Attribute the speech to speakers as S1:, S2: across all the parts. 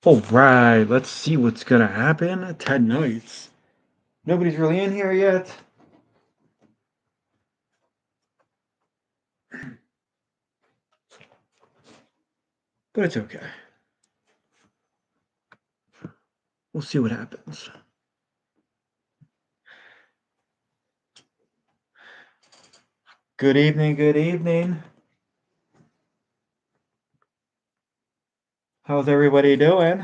S1: All right, let's see what's gonna happen tonight. Nobody's really in here yet, but it's okay. We'll see what happens. Good evening, good evening. How's everybody doing?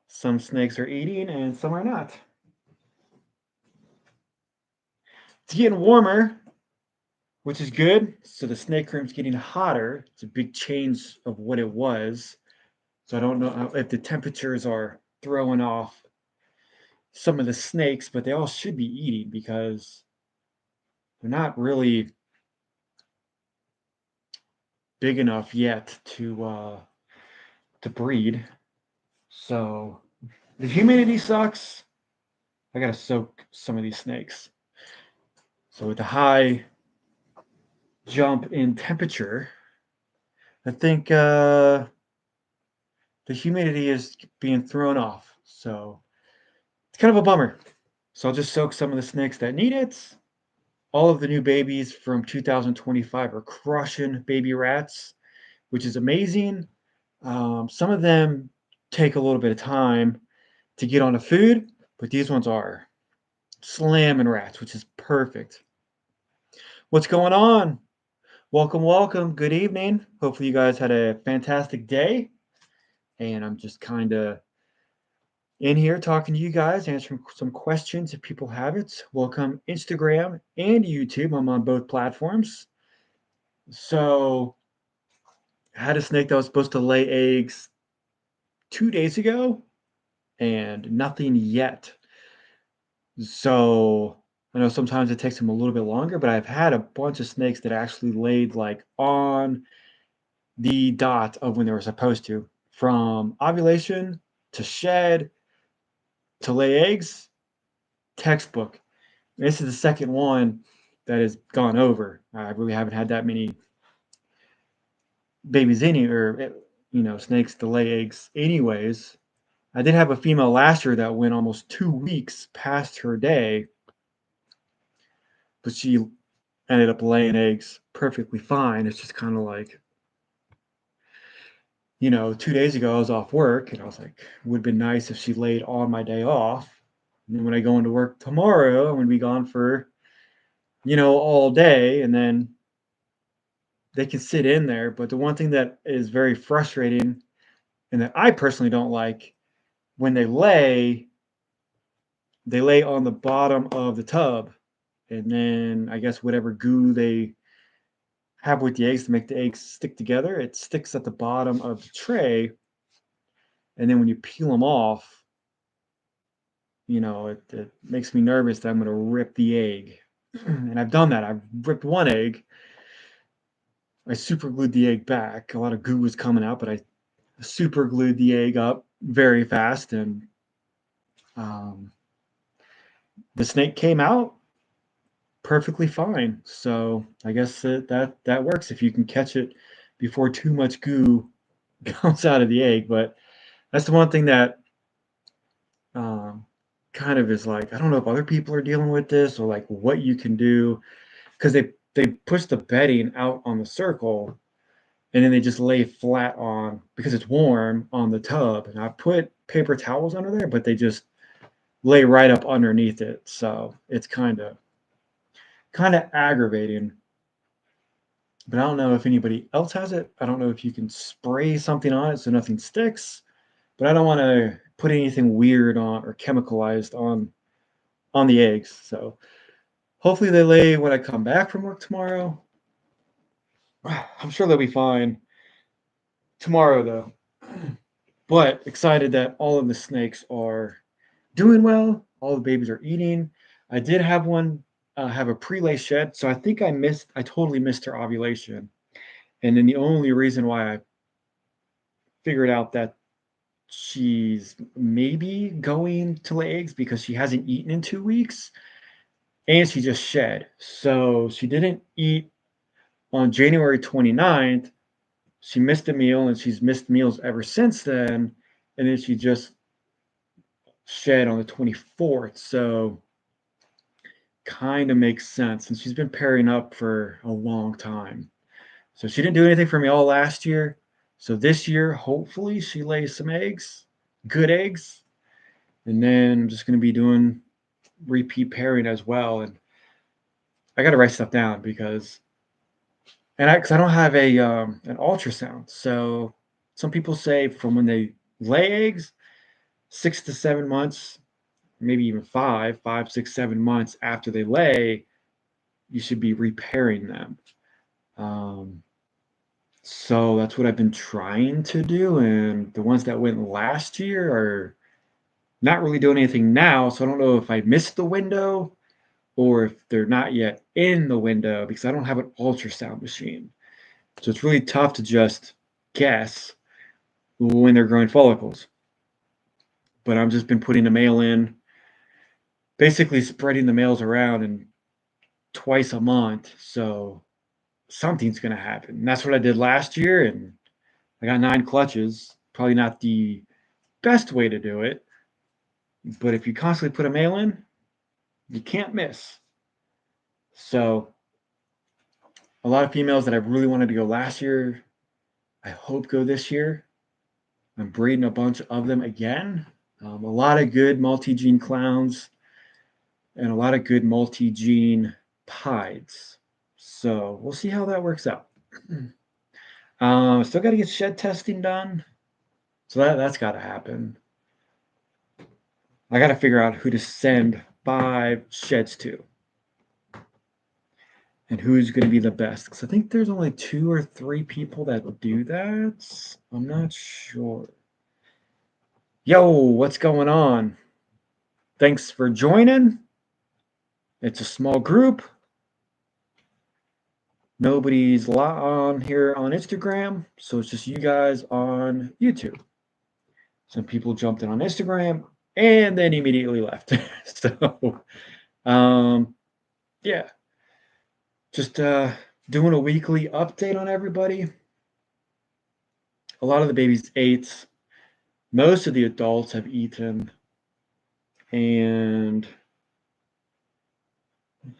S1: Some snakes are eating and some are not. It's getting warmer, which is good. So the snake room's getting hotter. It's a big change of what it was. So I don't know if the temperatures are throwing off some of the snakes, but they all should be eating because they're not really big enough yet to breed. So the humidity sucks. I gotta soak some of these snakes. So with the high jump in temperature, I think the humidity is being thrown off. So it's kind of a bummer. So I'll just soak some of the snakes that need it. All of the new babies from 2025 are crushing baby rats, which is amazing. Some of them take a little bit of time to get on the food, but these ones are slamming rats, which is perfect. What's going on? Welcome, welcome. Good evening. Hopefully, you guys had a fantastic day. And I'm just kind of in here talking to you guys, answering some questions if people have it. Welcome, Instagram and YouTube. I'm on both platforms. So, I had a snake that was supposed to lay eggs 2 days ago and nothing yet. So I know sometimes it takes them a little bit longer, but I've had a bunch of snakes that actually laid like on the dot of when they were supposed to, from ovulation to shed to lay eggs, textbook. This is the second one that has gone over. I really haven't had that many babies snakes to lay eggs anyways. I did have a female last year that went almost 2 weeks past her day, but she ended up laying eggs perfectly fine. It's just kind of like, 2 days ago I was off work and I was like, it would have been nice if she laid on my day off. And then when I go into work tomorrow, I'm going to be gone for, all day. And then they can sit in there. But the one thing that is very frustrating and that I personally don't like when they lay on the bottom of the tub. And then I guess whatever goo they have with the eggs to make the eggs stick together, it sticks at the bottom of the tray. And then when you peel them off, it makes me nervous that I'm going to rip the egg. And I've done that. I've ripped one egg. I super glued the egg back. A lot of goo was coming out, but I super glued the egg up very fast. And um, the snake came out perfectly fine. So I guess that works if you can catch it before too much goo comes out of the egg. But that's the one thing that um, kind of is like, I don't know if other people are dealing with this or like what you can do because they push the bedding out on the circle and then they just lay flat on because it's warm on the tub. And I put paper towels under there, but they just lay right up underneath it. So it's kind of aggravating. But I don't know if anybody else has it. I don't know if you can spray something on it so nothing sticks. But I don't want to put anything weird on or chemicalized on the eggs. So hopefully they lay when I come back from work tomorrow. I'm sure they'll be fine tomorrow though. But excited that all of the snakes are doing well. All the babies are eating. I did have one have a pre-lay shed, so I totally missed her ovulation. And then the only reason why I figured out that she's maybe going to lay eggs because she hasn't eaten in 2 weeks and she just shed. So she didn't eat On January 29th, she missed a meal, and she's missed meals ever since then. And then she just shed on the 24th. So kind of makes sense. And she's been pairing up for a long time. So she didn't do anything for me all last year. So this year, hopefully, she lays some eggs, good eggs. And then I'm just going to be doing repeat pairing as well. And I got to write stuff down because, because I don't have a an ultrasound. So some people say from when they lay eggs, 6 to 7 months, maybe even 5, 6, 7 months after they lay, you should be repairing them. So that's what I've been trying to do. And the ones that went last year are not really doing anything now. So I don't know if I missed the window or if they're not yet in the window because I don't have an ultrasound machine. So it's really tough to just guess when they're growing follicles. But I've just been putting the male in, basically spreading the males around and twice a month. So something's going to happen. And that's what I did last year. And I got 9 clutches. Probably not the best way to do it. But if you constantly put a male in, you can't miss. So a lot of females that I really wanted to go last year, I hope go this year. I'm breeding a bunch of them again. A lot of good multi-gene clowns and a lot of good multi-gene pieds. So we'll see how that works out. Still got to get shed testing done. So that's got to happen. I got to figure out who to send 5 sheds to and who's going to be the best. Because I think there's only 2 or 3 people that do that. I'm not sure. Yo, what's going on? Thanks for joining. It's a small group. Nobody's on here on Instagram, so it's just you guys on YouTube. Some people jumped in on Instagram and then immediately left. So, yeah, just doing a weekly update on everybody. A lot of the babies ate. Most of the adults have eaten. And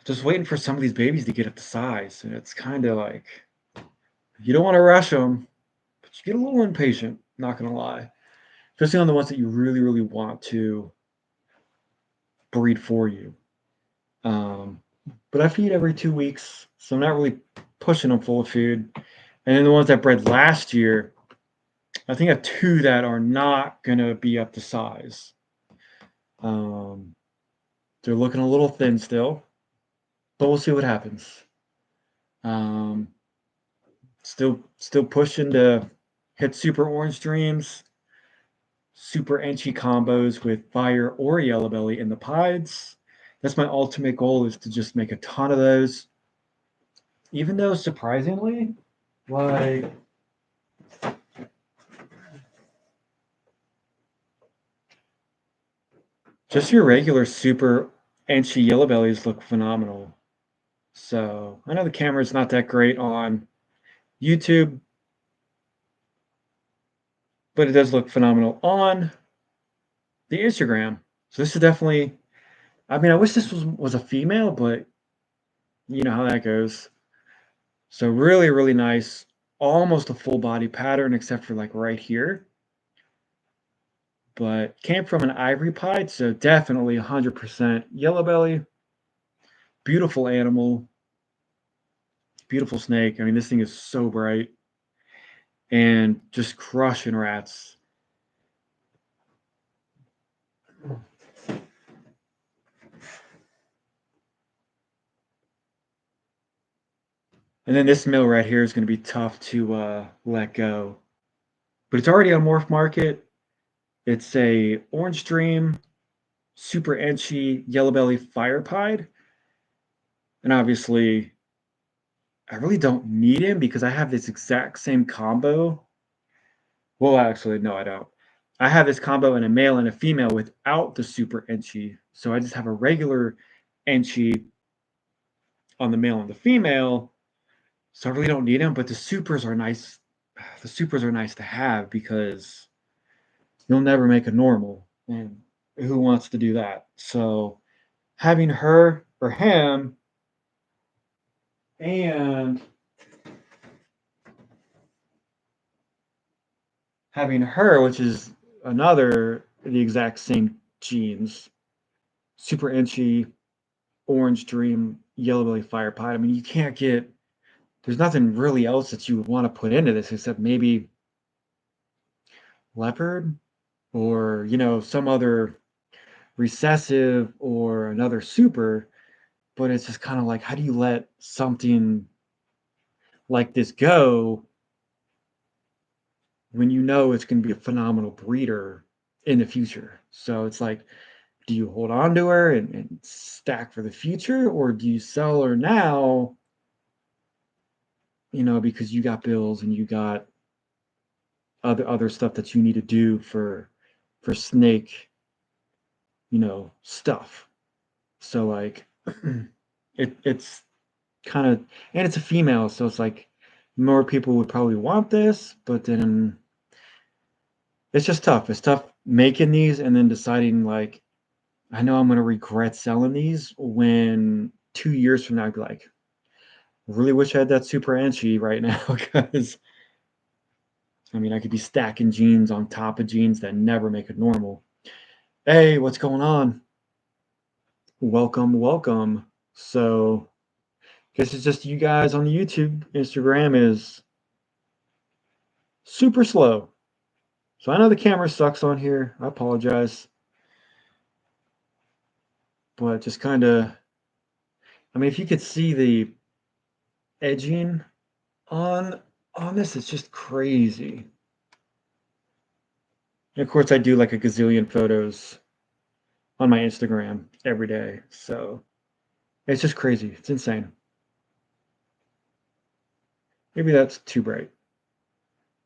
S1: just waiting for some of these babies to get up to size. And it's kind of like, you don't want to rush them, but you get a little impatient, not going to lie. Especially on the ones that you really, really want to breed for you. But I feed every 2 weeks, so I'm not really pushing them full of food. And then the ones that bred last year, I think I have 2 that are not going to be up to size. They're looking a little thin still, but we'll see what happens. Still pushing to hit super orange dreams, super enchy combos with fire or yellow belly in the pieds. That's my ultimate goal, is to just make a ton of those. Even though surprisingly, like just your regular super enchy yellow bellies look phenomenal. So I know the camera's not that great on YouTube, but it does look phenomenal on the Instagram. So this is definitely, I mean, I wish this was a female, but you know how that goes. So really, really nice. Almost a full body pattern, except for like right here. But came from an ivory pied, so definitely 100% yellow belly. Beautiful animal. Beautiful snake. I mean, this thing is so bright. And just crushing rats. And then this mill right here is going to be tough to let go. But it's already on Morph Market. It's a Orange Dream, super enchy, yellow belly fire pied. And obviously, I really don't need him because I have this exact same combo. Well, actually, no, I don't. I have this combo in a male and a female without the super enchy. So I just have a regular enchy on the male and the female. So I really don't need them, but the supers are nice. The supers are nice to have because you'll never make a normal, and who wants to do that? So having her or him and having her, which is another the exact same genes, super inchy, orange dream, yellow belly fire pot. I mean, you can't get. There's nothing really else that you would want to put into this except maybe leopard or some other recessive or another super. But it's just kind of like, how do you let something like this go when you know it's going to be a phenomenal breeder in the future? So it's like, do you hold on to her and stack for the future, or do you sell her now, because you got bills and you got other stuff that you need to do for snake, stuff. So like it's kind of, and it's a female, so it's like more people would probably want this, but then it's just tough. It's tough making these and then deciding like, I know I'm gonna regret selling these when 2 years from now I'd be like, really wish I had that super Anchi right now because I mean I could be stacking jeans on top of jeans that never make it normal. Hey, what's going on? Welcome, welcome. So guess it's just you guys on the YouTube. Instagram is super slow. So I know the camera sucks on here. I apologize. But just kind of, I mean, if you could see the edging on on this, it's just crazy. And of course, I do like a gazillion photos on my Instagram every day. So it's just crazy. It's insane. Maybe that's too bright.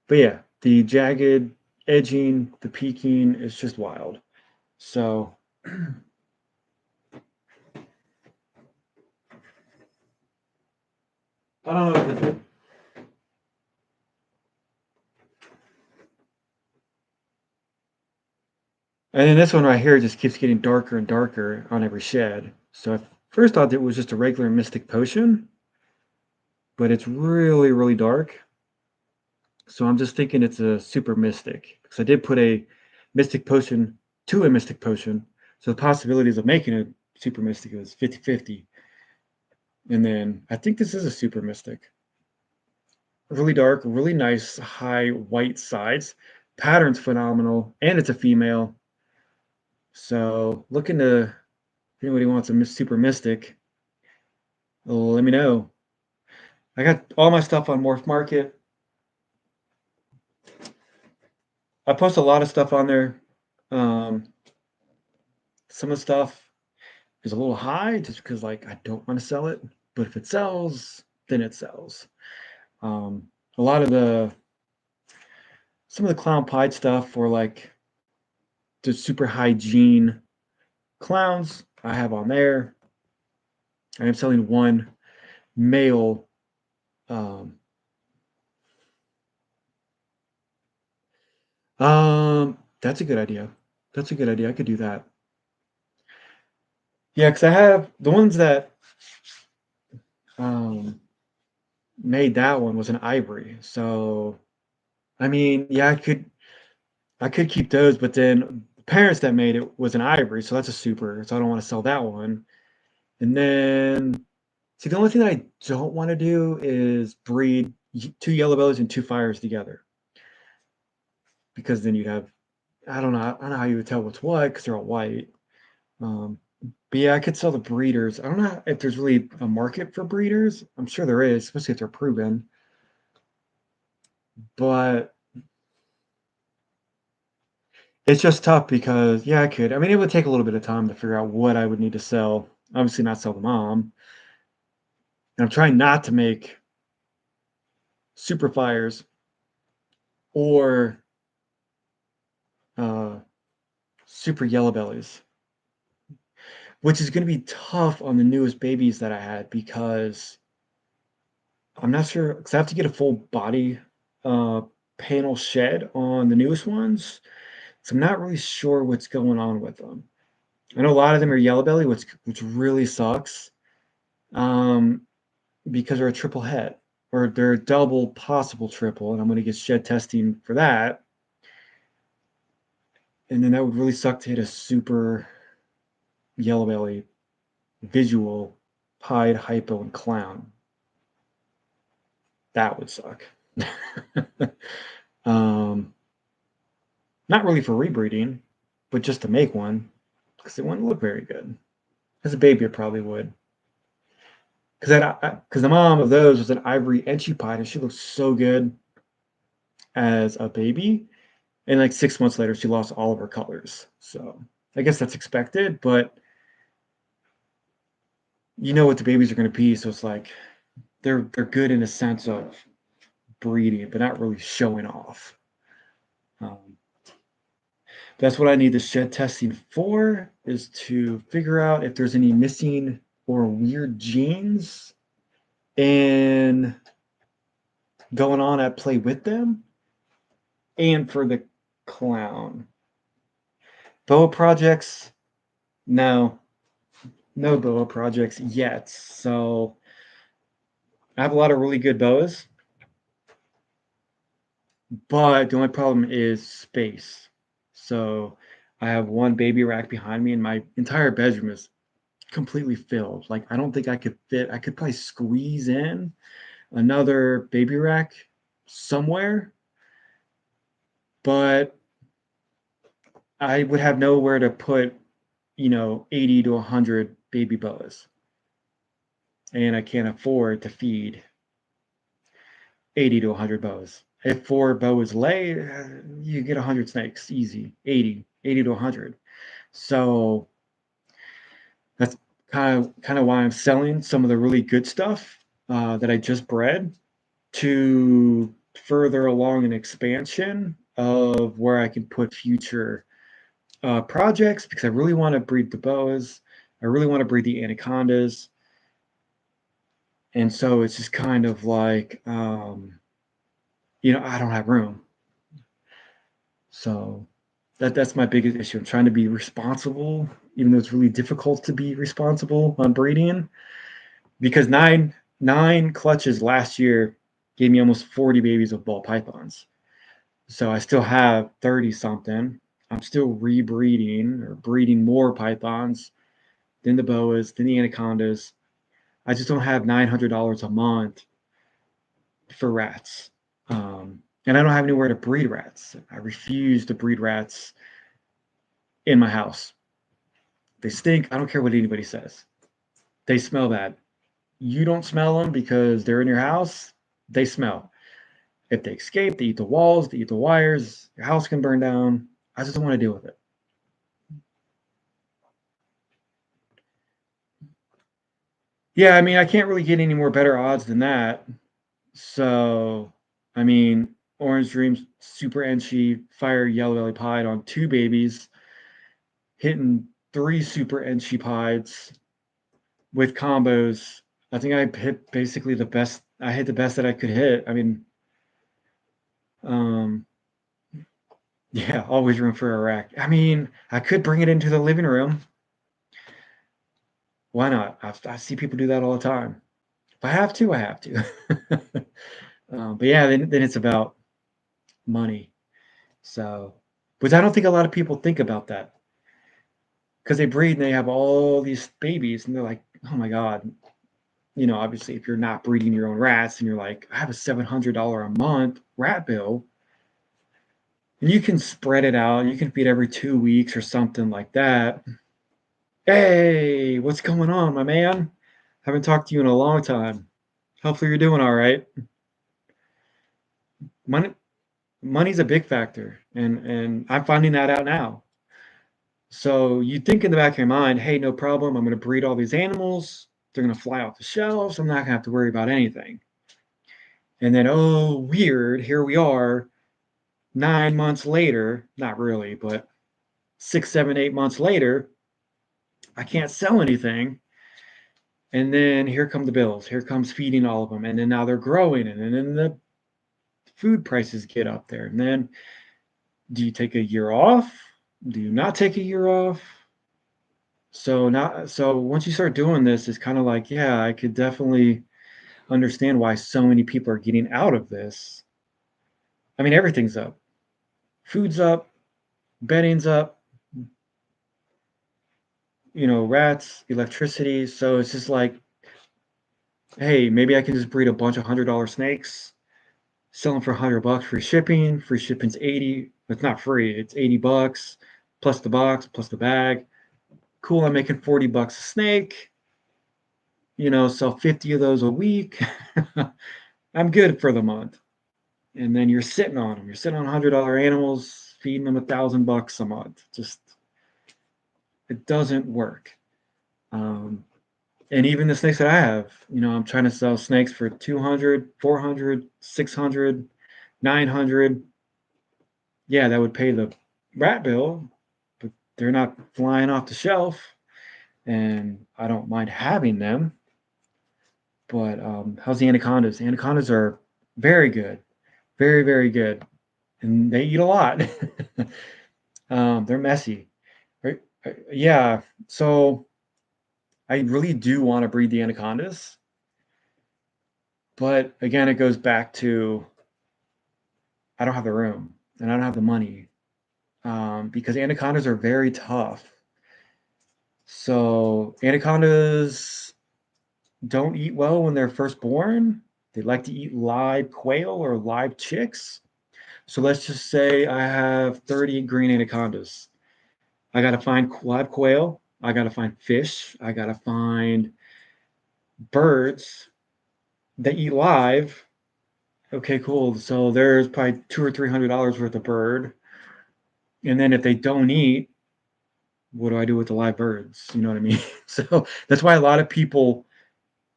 S1: But yeah, the jagged edging, the peaking is just wild. So I don't know if it's, and then this one right here just keeps getting darker and darker on every shed. So I first thought it was just a regular Mystic Potion, but it's really, really dark. So I'm just thinking it's a super mystic because I did put a mystic potion to a mystic potion. So the possibilities of making a super mystic is 50-50. And then I think this is a super mystic. Really dark, really nice high white sides. Pattern's phenomenal, and it's a female. So looking to, if anybody wants a super mystic, let me know. I got all my stuff on Morph Market. I post a lot of stuff on there. Um, some of the stuff is a little high just because like I don't want to sell it, but if it sells, then it sells. A lot of some of the clown pied stuff or like the super hygiene clowns I have on there. I am selling one male. Um, that's a good idea. That's a good idea. I could do that. Yeah, because I have the ones that um, made that one was an ivory. So I mean, yeah, I could keep those, but then the parents that made it was an ivory, so that's a super. So I don't want to sell that one. And then, see, the only thing that I don't want to do is breed two yellow bellies and two fires together, because then you'd have, I don't know how you would tell what's what because they're all white. Um, but yeah, I could sell the breeders. I don't know if there's really a market for breeders. I'm sure there is, especially if they're proven. But it's just tough because yeah, I could. I mean, it would take a little bit of time to figure out what I would need to sell. Obviously, not sell the mom. And I'm trying not to make super fires or uh, super yellow bellies, which is going to be tough on the newest babies that I had because I'm not sure because I have to get a full body uh, panel shed on the newest ones, so I'm not really sure what's going on with them. I know a lot of them are yellow belly, which really sucks, um, because they're a triple head or they're a double possible triple, and I'm going to get shed testing for that. And then that would really suck to hit a super yellow belly visual pied hypo and clown. That would suck. um, Not really for rebreeding, but just to make one because it wouldn't look very good. As a baby, it probably would. Because the mom of those was an ivory etchy pied, and she looked so good as a baby. And like 6 months later, she lost all of her colors. So I guess that's expected, but you know what the babies are going to be. So it's like they're good in a sense of breeding, but not really showing off. Um, that's what I need the shed testing for, is to figure out if there's any missing or weird genes and going on at play with them, and for the clown. Boa projects, no, no boa projects yet. So I have a lot of really good boas, but the only problem is space. So I have one baby rack behind me, and my entire bedroom is completely filled. Like I don't think I could fit. I could probably squeeze in another baby rack somewhere, but I would have nowhere to put, 80 to 100 baby boas, and I can't afford to feed 80 to 100 boas. If 4 boas lay, you get 100 snakes easy, 80 to 100. So that's kind of why I'm selling some of the really good stuff that I just bred to further along an expansion of where I can put future projects, because I really want to breed the boas. I really want to breed the anacondas. And so it's just kind of like, I don't have room. So that's my biggest issue. I'm trying to be responsible, even though it's really difficult to be responsible on breeding, because nine clutches last year gave me almost 40 babies of ball pythons. So I still have 30 something. I'm still rebreeding or breeding more pythons than the boas, than the anacondas. I just don't have $900 a month for rats. And I don't have anywhere to breed rats. I refuse to breed rats in my house. They stink. I don't care what anybody says. They smell bad. You don't smell them because they're in your house. They smell. If they escape, they eat the walls, they eat the wires. Your house can burn down. I just don't want to deal with it. Yeah, I mean, I can't really get any more better odds than that. So, I mean, Orange Dreams, Super Enchi, Fire Yellow Belly Pied on 2 babies, hitting 3 Super Enchi Pieds with combos. I think I hit basically the best. I hit the best that I could hit. I mean, um, yeah, always room for a rack. I mean, I could bring it into the living room. Why not? I see people do that all the time. If I have to, I have to. But yeah, then it's about money. So, which I don't think a lot of people think about that, because they breed and they have all these babies and they're like, oh my God. Obviously, if you're not breeding your own rats and you're like, I have a $700 a month rat bill, and you can spread it out. You can feed every 2 weeks or something like that. Hey, what's going on, my man? Haven't talked to you in a long time. Hopefully, you're doing all right. Money, money's a big factor, and I'm finding that out now. So you think in the back of your mind, hey, no problem. I'm going to breed all these animals. They're going to fly off the shelves. I'm not going to have to worry about anything. And then, oh, weird. Here we are 9 months later. Not really, but 6, 7, 8 months later. I can't sell anything. And then here come the bills. Here comes feeding all of them. And then now they're growing. And then the food prices get up there. And then do you take a year off? Do you not take a year off? So once you start doing this, it's kind of like, yeah, I could definitely understand why so many people are getting out of this. I mean, everything's up. Food's up, bedding's up, rats, electricity. So it's just like, hey, maybe I can just breed a bunch of $100 snakes, sell them for $100, free shipping. Free shipping's 80. It's not free. It's $80 plus the box, plus the bag. Cool. I'm making $40 a snake. Sell 50 of those a week. I'm good for the month. And then you're sitting on them. You're sitting on $100 animals, feeding them $1,000 a month. Just it doesn't work. Um, and even the snakes that I have, I'm trying to sell snakes for 200, 400, 600, 900. Yeah, that would pay the rat bill, but they're not flying off the shelf, and I don't mind having them. But how's the anacondas? Anacondas are very good, very, very good, and they eat a lot. They're messy. Right? Yeah, so I really do want to breed the anacondas, but again, it goes back to I don't have the room and I don't have the money because anacondas are very tough. So anacondas don't eat well when they're first born. They like to eat live quail or live chicks. So let's just say I have 30 green anacondas. I got to find live quail. I got to find fish. I got to find birds that eat live. Okay, cool. So there's probably $200 or $300 worth of bird. And then if they don't eat, what do I do with the live birds? You know what I mean? So that's why a lot of people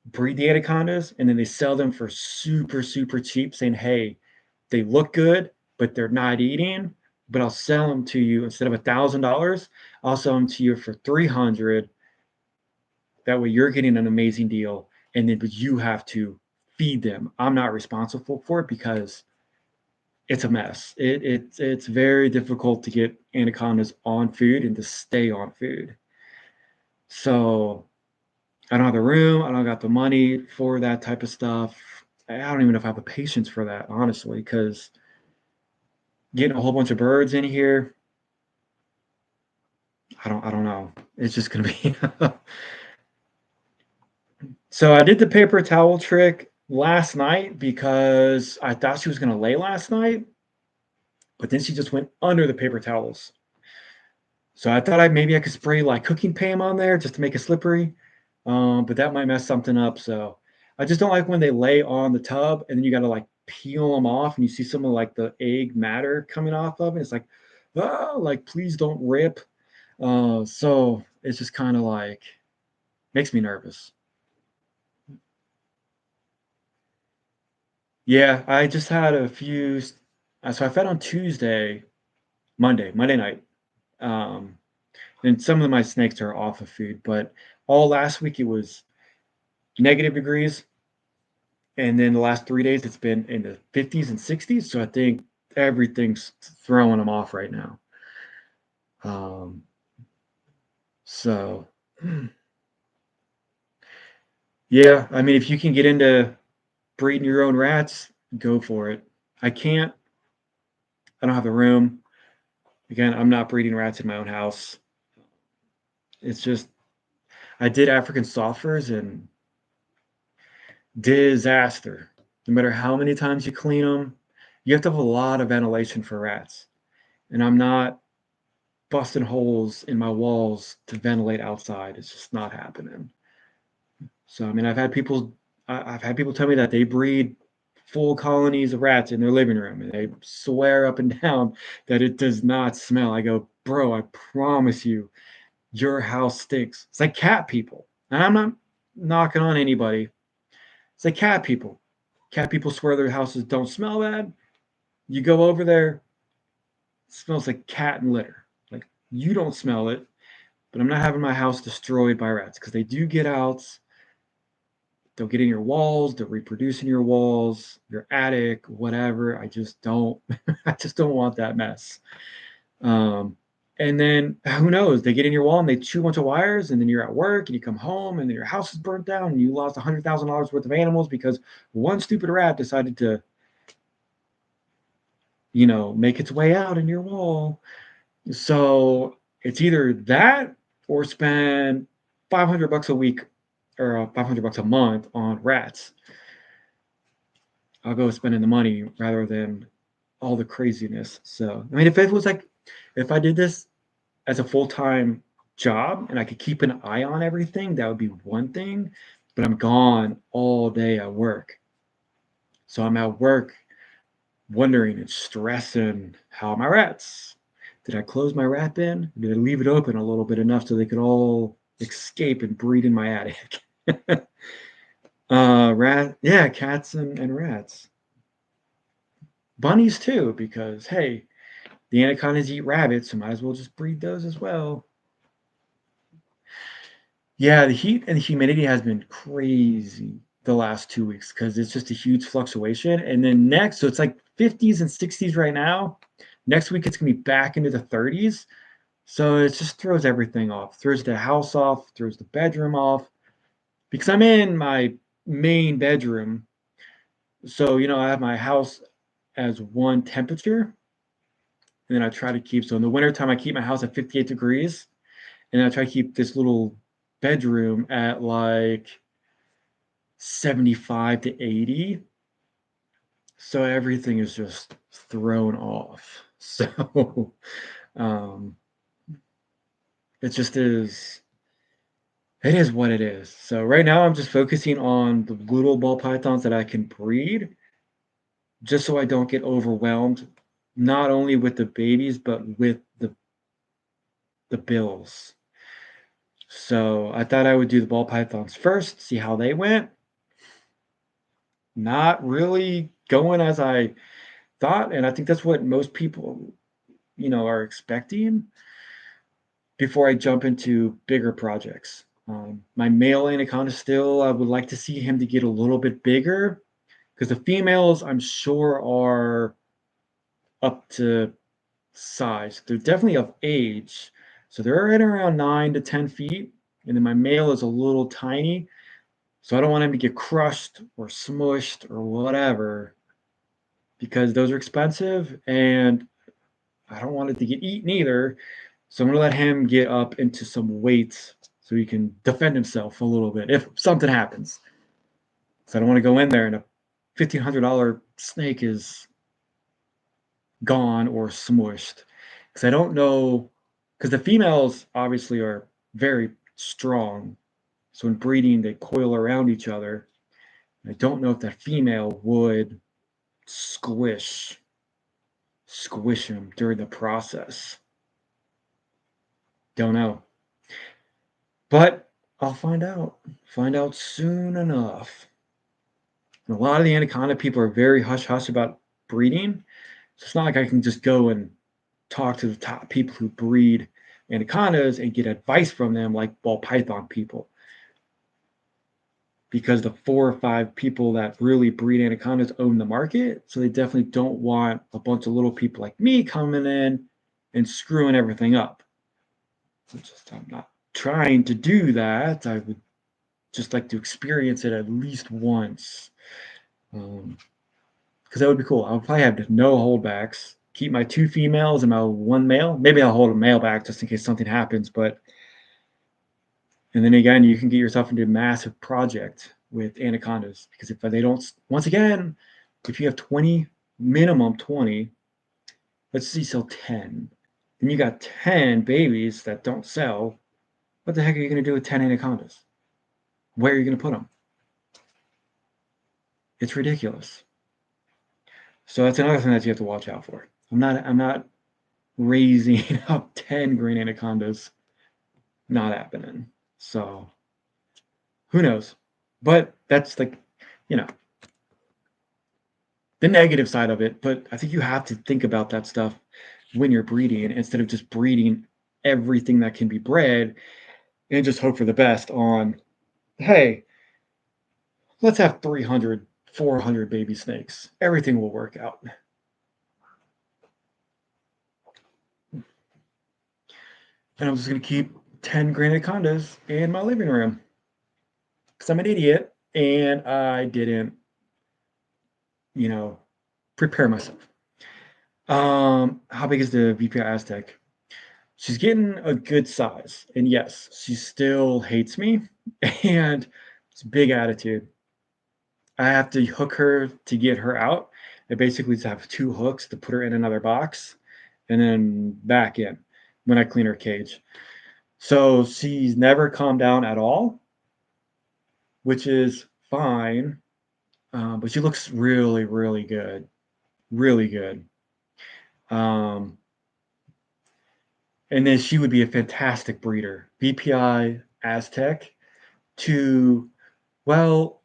S1: breed the anacondas and then they sell them for super, super cheap, saying, hey, they look good, but they're not eating. But I'll sell them to you instead of $1,000. I'll sell them to you for 300. That way you're getting an amazing deal. And then but you have to feed them. I'm not responsible for it because it's a mess. It's very difficult to get anacondas on food and to stay on food. So I don't have the room. I don't got the money for that type of stuff. I don't even know if I have the patience for that, honestly, because getting a whole bunch of birds in here, I don't know. It's just gonna be so I did the paper towel trick last night because I thought she was gonna lay last night, but then she just went under the paper towels. So I thought maybe I could spray like cooking Pam on there just to make it slippery, but that might mess something up. So I just don't like when they lay on the tub and then you got to like peel them off and you see some of like the egg matter coming off of it. It's like, oh, like please don't rip. So it's just kind of like makes me nervous. Yeah, I just had a few. So I fed on Tuesday, Monday night. Um, and some of my snakes are off of food, but all last week it was negative degrees. And then the last 3 days, it's been in the 50s and 60s. So I think everything's throwing them off right now. Um, so, yeah, I mean, if you can get into breeding your own rats, go for it. I can't. I don't have the room. Again, I'm not breeding rats in my own house. It's just, I did African softers and disaster. No matter how many times you clean them, you have to have a lot of ventilation for rats. And I'm not busting holes in my walls to ventilate outside. It's just not happening. So I mean, I've had people tell me that they breed full colonies of rats in their living room, and they swear up and down that it does not smell. I go, bro, I promise you, your house stinks. It's like cat people, and I'm not knocking on anybody. It's like cat people. Cat people swear their houses don't smell bad. You go over there, it smells like cat and litter. Like you don't smell it, but I'm not having my house destroyed by rats because they do get out. they'll get in your walls, they'll reproduce in your walls, your attic, whatever. I just don't, I just don't want that mess. Um, and then who knows? They get in your wall and they chew a bunch of wires, and then you're at work and you come home and then your house is burnt down and you lost $100,000 worth of animals because one stupid rat decided to, make its way out in your wall. So it's either that or spend $500 a week or $500 a month on rats. I'll go spending the money rather than all the craziness. So, I mean, if it was like, if I did this as a full-time job and I could keep an eye on everything, that would be one thing. But I'm gone all day at work. So I'm at work wondering and stressing, how are my rats? Did I close my rat bin? Did I leave it open a little bit enough so they could all escape and breed in my attic? Yeah, cats and rats. Bunnies too, because hey, the anacondas eat rabbits, so might as well just breed those as well. Yeah, the heat and the humidity has been crazy the last 2 weeks because it's just a huge fluctuation. And then next, so it's like 50s and 60s right now. Next week, it's going to be back into the 30s. So it just throws everything off, throws the house off, throws the bedroom off because I'm in my main bedroom. So, I have my house as one temperature. And then I try to keep, so in the wintertime, I keep my house at 58 degrees. And I try to keep this little bedroom at like 75 to 80. So everything is just thrown off. So um, it just is, it is what it is. So right now I'm just focusing on the little ball pythons that I can breed just so I don't get overwhelmed, not only with the babies, but with the bills. So I thought I would do the ball pythons first, see how they went. Not really going as I thought, and I think that's what most people, are expecting before I jump into bigger projects. My male anaconda still, I would like to see him to get a little bit bigger because the females, I'm sure, are up to size. They're definitely of age, so they're at around 9 to 10 feet, and then my male is a little tiny, so I don't want him to get crushed or smushed or whatever because those are expensive and I don't want it to get eaten either. So I'm going to let him get up into some weight so he can defend himself a little bit if something happens. So I don't want to go in there and a $1,500 snake is gone or smushed because I don't know, because the females obviously are very strong. So in breeding, they coil around each other. I don't know if that female would squish him during the process. Don't know. But I'll find out. Find out soon enough. And a lot of the anaconda people are very hush hush about breeding. So it's not like I can just go and talk to the top people who breed anacondas and get advice from them like ball python people. Because the 4 or 5 people that really breed anacondas own the market. So they definitely don't want a bunch of little people like me coming in and screwing everything up. I'm not trying to do that. I would just like to experience it at least once. Because that would be cool. I'll probably have no holdbacks. Keep my 2 females and my 1 male. Maybe I'll hold a male back just in case something happens. And then again, you can get yourself into a massive project with anacondas because if they don't, once again, if you have 20, minimum 20, let's see, sell 10, then you got 10 babies that don't sell. What the heck are you going to do with 10 anacondas? Where are you going to put them? It's ridiculous. So that's another thing that you have to watch out for. I'm not raising up 10 green anacondas. Not happening. So who knows? But that's like, you know, the negative side of it. But I think you have to think about that stuff when you're breeding instead of just breeding everything that can be bred and just hope for the best on, hey, let's have 300, 400 baby snakes. Everything will work out. And I'm just going to keep 10 granite condos in my living room because I'm an idiot and I didn't, you know, prepare myself. How big is the VPI Aztec? She's getting a good size. And yes, she still hates me and it's big attitude. I have to hook her to get her out. I basically just have two hooks to put her in another box and then back in when I clean her cage. So she's never calmed down at all, which is fine. But she looks really, really good. Really good. Um, and then she would be a fantastic breeder. BPI Aztec to, well,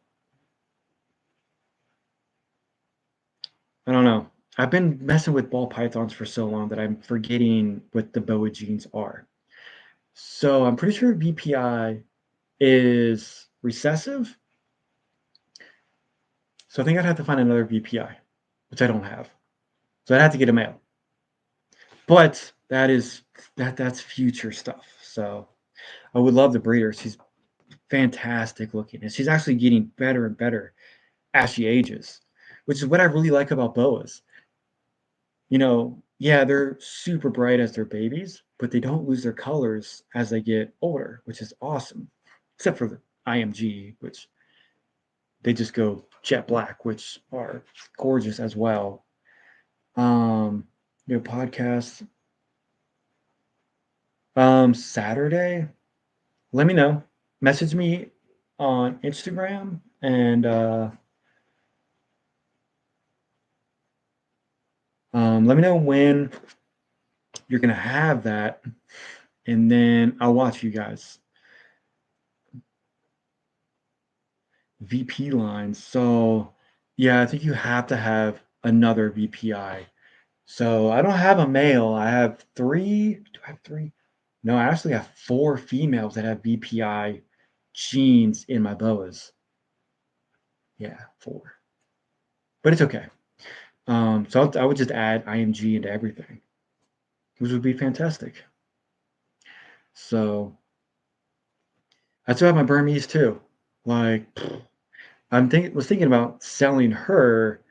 S1: I don't know. I've been messing with ball pythons for so long that I'm forgetting what the boa genes are. So I'm pretty sure VPI is recessive. So I think I'd have to find another VPI, which I don't have. So I'd have to get a male. But that's future stuff. So I would love the breeder. She's fantastic looking, and she's actually getting better and better as she ages, which is what I really like about boas. Yeah, they're super bright as they're babies, but they don't lose their colors as they get older, which is awesome. Except for the IMG, which they just go jet black, which are gorgeous as well. Um, podcasts. Saturday. Let me know. Message me on Instagram and let me know when you're gonna have that, and then I'll watch you guys. VP lines. So yeah, I think you have to have another VPI. So I don't have a male. I have three. Do I have three? No, I actually have four females that have VPI genes in my boas. Yeah, four. But it's okay. So I would just add IMG into everything, which would be fantastic. So that's about my Burmese too. Like was thinking about selling her,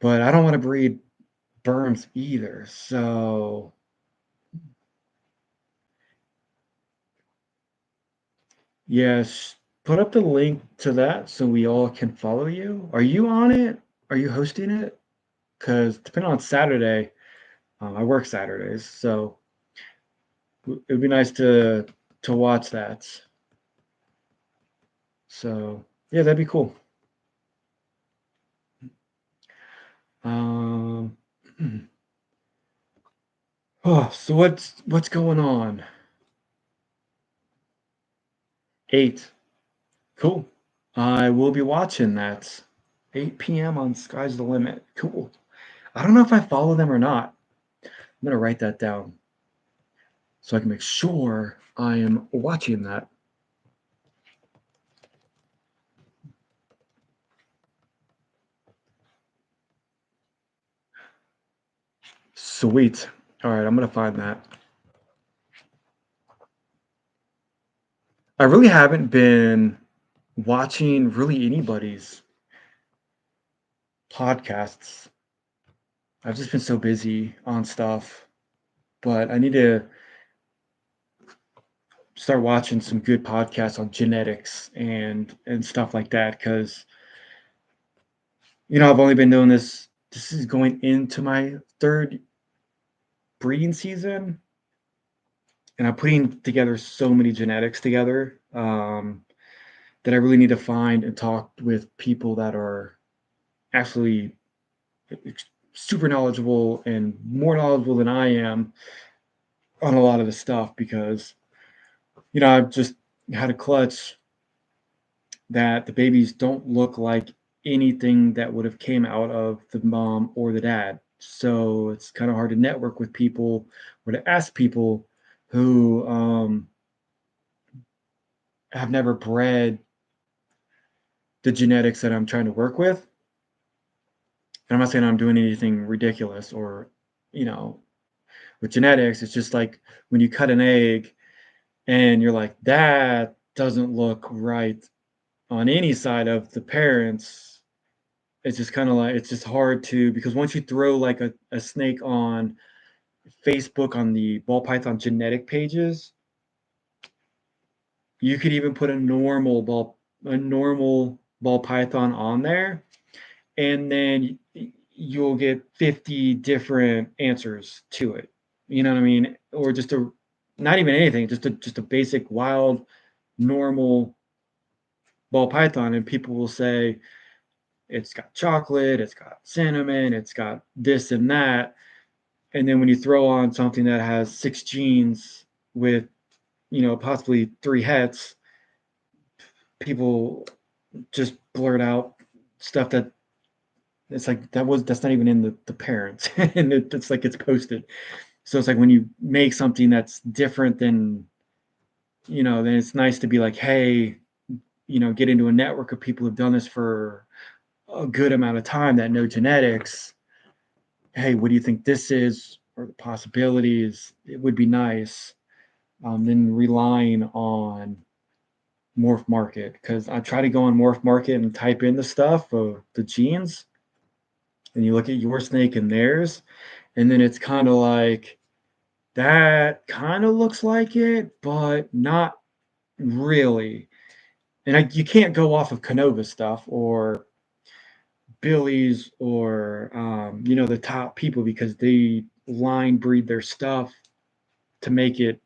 S1: but I don't want to breed Burms either. So yes, put up the link to that so we all can follow you. Are you on it? Are you hosting it? Because depending on Saturday, I work Saturdays, so it would be nice to watch that. So yeah, that'd be cool. Um, oh, so what's going on? 8. Cool. I will be watching that. 8 p.m. on Sky's the Limit. Cool. I don't know if I follow them or not. I'm gonna write that down so I can make sure I am watching that. Sweet. All right, I'm gonna find that. I really haven't been watching really anybody's podcasts. I've just been so busy on stuff, but I need to start watching some good podcasts on genetics and stuff like that because I've only been doing this. This is going into my third breeding season, and I'm putting together so many genetics together that I really need to find and talk with people that are actually super knowledgeable and more knowledgeable than I am on a lot of the stuff because I've just had a clutch that the babies don't look like anything that would have came out of the mom or the dad. So it's kind of hard to network with people or to ask people who have never bred the genetics that I'm trying to work with. And I'm not saying I'm doing anything ridiculous or, you know, with genetics, it's just like when you cut an egg and you're like, that doesn't look right on any side of the parents. It's just kind of like, it's just hard to, because once you throw like a snake on Facebook on the ball python genetic pages, you could even put a normal ball python on there, and then you'll get 50 different answers to it. You know what I mean? Or just a not even anything, just a basic wild normal ball python, and people will say it's got chocolate, it's got cinnamon, it's got this and that. And then when you throw on something that has 6 genes with, possibly 3 hets, people just blurt out stuff that it's like that's not even in the parents, and it's like it's posted. So it's like when you make something that's different than, then it's nice to be like, hey, get into a network of people who've done this for a good amount of time that know genetics. Hey, what do you think this is, or the possibilities? It would be nice. Then relying on Morph Market, because I try to go on Morph Market and type in the stuff of the genes, and you look at your snake and theirs, and then it's kind of like that kind of looks like it, but not really. And you can't go off of Canova stuff or Billy's or the top people, because they line breed their stuff to make it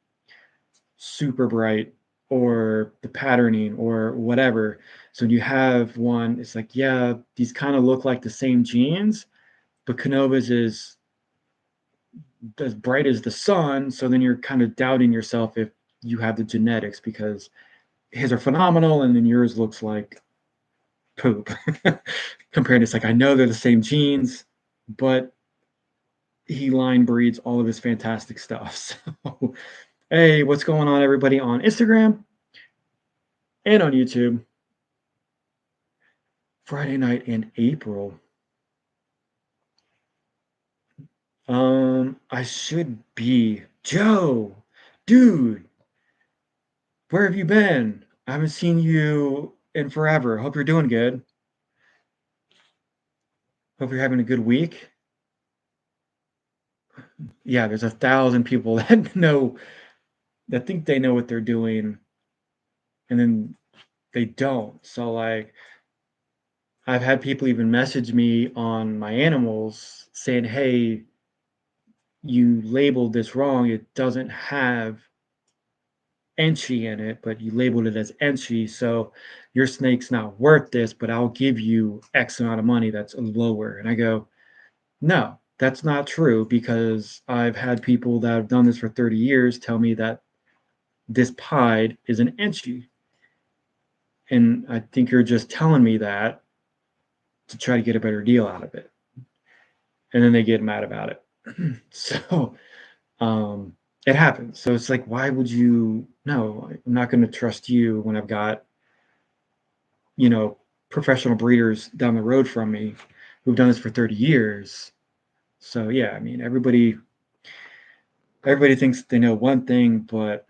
S1: super bright, or the patterning or whatever. So when you have one, it's like, yeah, these kind of look like the same genes, but Canova's is as bright as the sun. So then you're kind of doubting yourself if you have the genetics, because his are phenomenal and then yours looks like poop. Compared to, it's like, I know they're the same genes, but he line breeds all of his fantastic stuff. So, hey, what's going on, everybody, on Instagram and on YouTube? Friday night in April. I should be. Joe, dude, where have you been? I haven't seen you in forever. Hope you're doing good. Hope you're having a good week. Yeah, there's 1,000 people that think they know what they're doing, and then they don't. So like, I've had people even message me on my animals saying, "Hey, you labeled this wrong. It doesn't have Enchi in it, but you labeled it as Enchi, so your snake's not worth this, but I'll give you X amount of money that's lower." And I go, no, that's not true, because I've had people that have done this for 30 years tell me that this pied is an Enchi. And I think you're just telling me that to try to get a better deal out of it. And then they get mad about it. So um, it happens. So it's like, why would you? No, I'm not going to trust you when I've got, you know, professional breeders down the road from me who've done this for 30 years. So yeah, I mean, everybody thinks they know one thing, but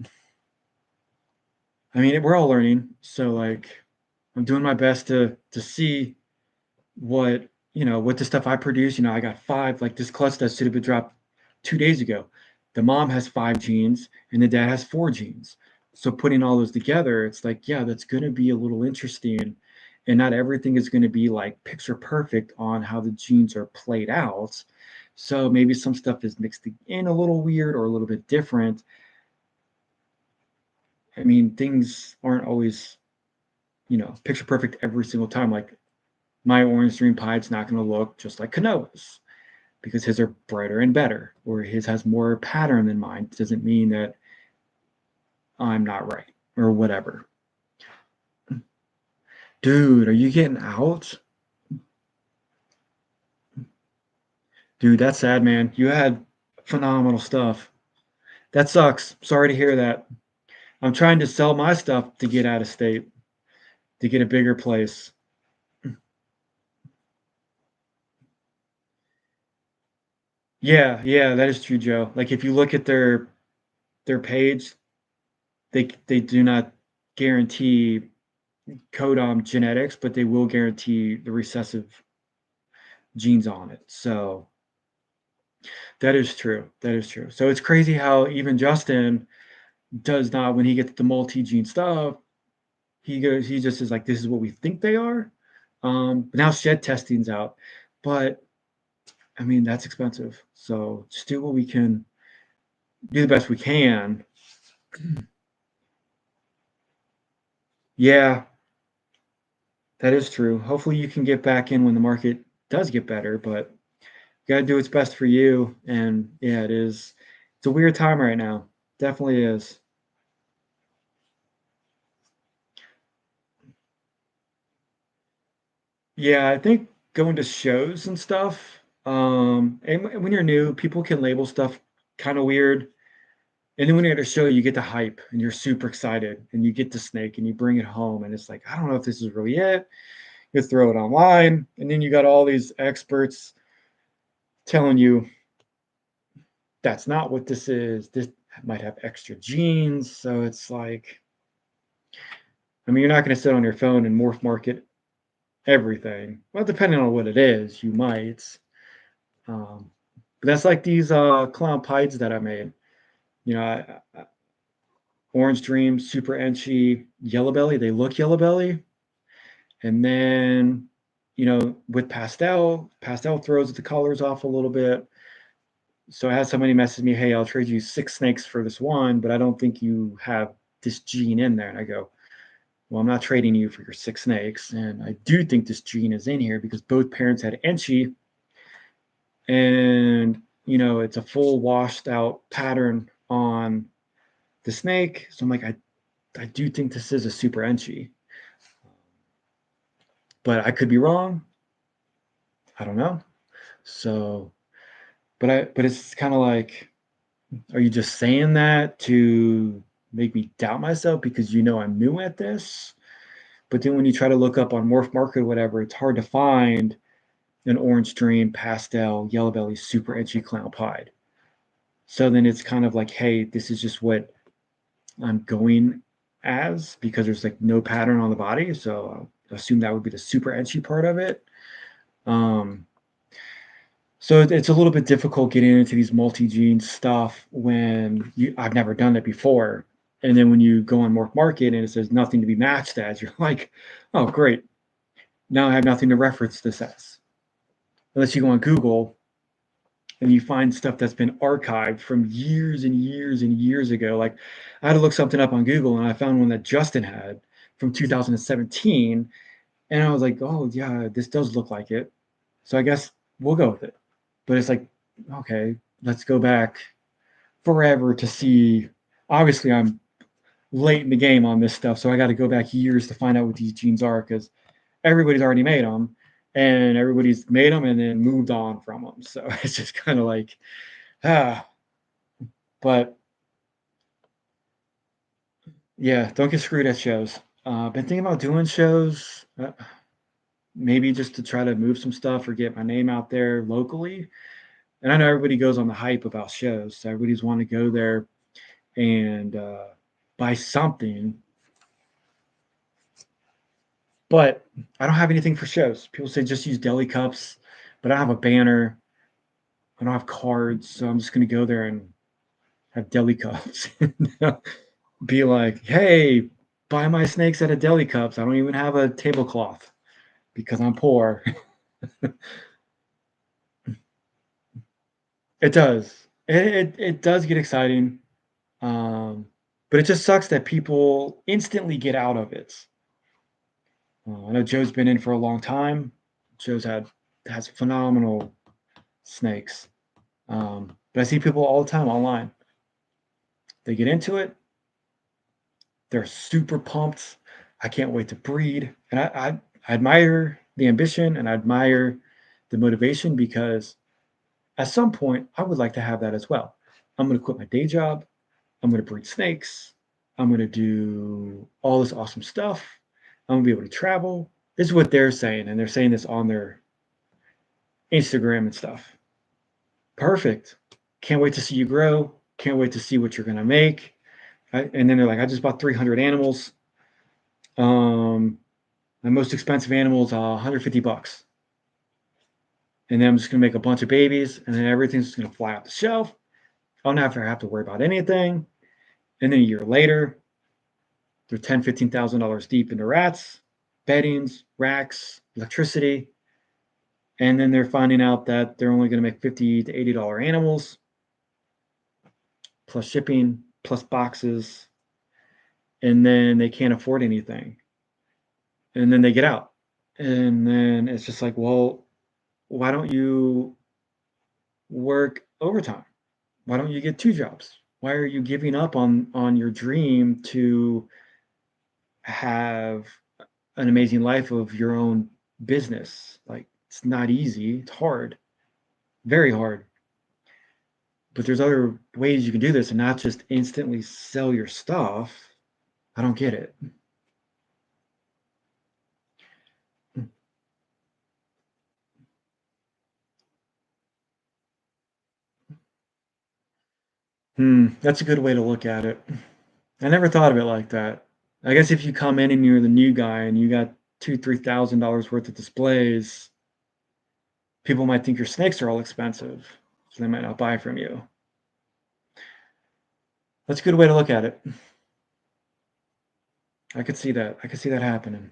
S1: I mean, we're all learning. So like, I'm doing my best to see what, what the stuff I produce. I got 5, like this clutch that should have been dropped 2 days ago. The mom has 5 genes and the dad has 4 genes. So putting all those together, it's like, yeah, that's going to be a little interesting. And not everything is going to be like picture perfect on how the genes are played out. So maybe some stuff is mixed in a little weird or a little bit different. I mean, things aren't always, picture perfect every single time. Like my orange dream pie's not going to look just like Kanoa's, because his are brighter and better, or his has more pattern than mine. It doesn't mean that I'm not right or whatever. Dude, are you getting out? Dude, that's sad, man. You had phenomenal stuff. That sucks. Sorry to hear that. I'm trying to sell my stuff to get out of state, to get a bigger place. Yeah, yeah, that is true, Joe. Like if you look at their page, they do not guarantee codom genetics, but they will guarantee the recessive genes on it. So that is true. That is true. So it's crazy how even Justin does not, when he gets the multi-gene stuff, he just is like, this is what we think they are. But now shed testing's out. But I mean, that's expensive. So just do what we can, do the best we can. Yeah, that is true. Hopefully you can get back in when the market does get better, but you got to do what's best for you. And yeah, it is. It's a weird time right now. Definitely is. Yeah, I think going to shows and stuff. And when you're new, people can label stuff kind of weird. And then when you're at a show, you get the hype and you're super excited and you get the snake and you bring it home. And it's like, I don't know if this is really it. You throw it online. And then you got all these experts telling you that's not what this is. This might have extra genes. So it's like, I mean, you're not going to sit on your phone and morph market everything. Well, depending on what it is, you might. Um, but that's like these clown pies that I made. You know, Orange Dream, Super Enchi, Yellow Belly. They look Yellow Belly, and then with pastel throws the colors off a little bit. So I had somebody message me, "Hey, I'll trade you 6 snakes for this one, but I don't think you have this gene in there." And I go, "Well, I'm not trading you for your 6 snakes, and I do think this gene is in here because both parents had Enchi, and it's a full washed out pattern on the snake." So I'm like, I do think this is a super Enchi, but I could be wrong. I don't know. So, but it's kind of like, are you just saying that to make me doubt myself because I'm new at this? But then when you try to look up on Morph Market or whatever, it's hard to find an orange dream, pastel, yellow belly, super edgy clown pied. So then it's kind of like, hey, this is just what I'm going as because there's like no pattern on the body. So I'll assume that would be the super edgy part of it. Um, so it's a little bit difficult getting into these multi-gene stuff when I've never done it before. And then when you go on Morph Market and it says nothing to be matched as, you're like, oh, great. Now I have nothing to reference this as. Unless you go on Google and you find stuff that's been archived from years and years and years ago. Like I had to look something up on Google and I found one that Justin had from 2017. And I was like, oh, yeah, this does look like it. So I guess we'll go with it. But it's like, okay, let's go back forever to see. Obviously, I'm late in the game on this stuff. So I got to go back years to find out what these genes are because everybody's already made them and everybody's made them and then moved on from them. So it's just kind of like, ah, but yeah, don't get screwed at shows. Been thinking about doing shows, maybe just to try to move some stuff or get my name out there locally. And I know everybody goes on the hype about shows, so everybody's wanting to go there and buy something. But I don't have anything for shows. People say just use deli cups, but I don't have a banner. I don't have cards, so I'm just going to go there and have deli cups. Be like, hey, buy my snakes at a deli cups. I don't even have a tablecloth because I'm poor. It does. It does get exciting. But it just sucks that people instantly get out of it. I know Joe's been in for a long time. Joe's has phenomenal snakes. But I see people all the time online. They get into it. They're super pumped. I can't wait to breed. And I admire the ambition and I admire the motivation because at some point I would like to have that as well. I'm going to quit my day job. I'm going to breed snakes. I'm going to do all this awesome stuff. I'm going to be able to travel. This is what they're saying. And they're saying this on their Instagram and stuff. Perfect. Can't wait to see you grow. Can't wait to see what you're gonna make. And then they're like, I just bought 300 animals. My most expensive animal is $150. And then I'm just gonna make a bunch of babies, and then everything's just gonna fly off the shelf. I'll never have to worry about anything. And then a year later, they're $10,000, $15,000 deep into rats, beddings, racks, electricity, and then they're finding out that they're only going to make $50 to $80 animals, plus shipping, plus boxes, and then they can't afford anything. And then they get out. And then it's just like, well, why don't you work overtime? Why don't you get two jobs? Why are you giving up on your dream to have an amazing life of your own business? Like, it's not easy. It's hard, very hard. But there's other ways you can do this and not just instantly sell your stuff. I don't get it. That's a good way to look at it. I never thought of it like that. I guess if you come in and you're the new guy and you got $2,000 to $3,000 worth of displays, people might think your snakes are all expensive, so they might not buy from you. That's a good way to look at it. I could see that. I could see that happening.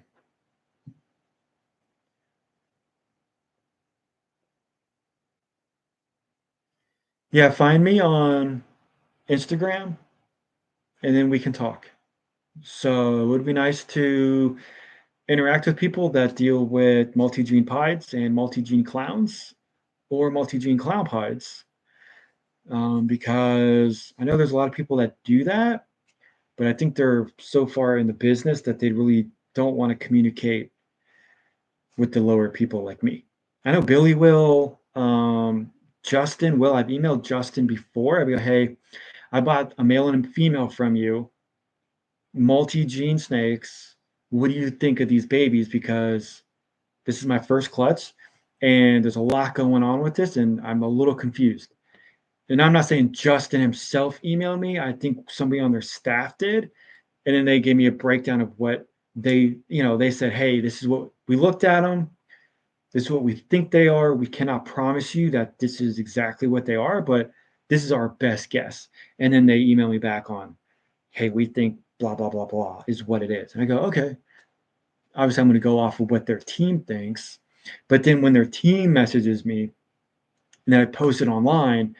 S1: Yeah, find me on Instagram and then we can talk. So it would be nice to interact with people that deal with multi-gene pieds and multi-gene clowns or multi-gene clown pieds, because I know there's a lot of people that do that, but I think they're so far in the business that they really don't want to communicate with the lower people like me. I know Billy will, Justin will. I've emailed Justin before. I go, hey, I bought a male and a female from you, multi-gene snakes. What do you think of these babies? Because this is my first clutch, and there's a lot going on with this, and I'm a little confused. And I'm not saying Justin himself emailed me. I think somebody on their staff did, and then they gave me a breakdown of what they said, hey, this is what we looked at them. This is what we think they are. We cannot promise you that this is exactly what they are, but this is our best guess. And then they email me back on, hey, we think blah, blah, blah, blah is what it is. And I go, okay. Obviously, I'm going to go off of what their team thinks. But then when their team messages me and then I post it online,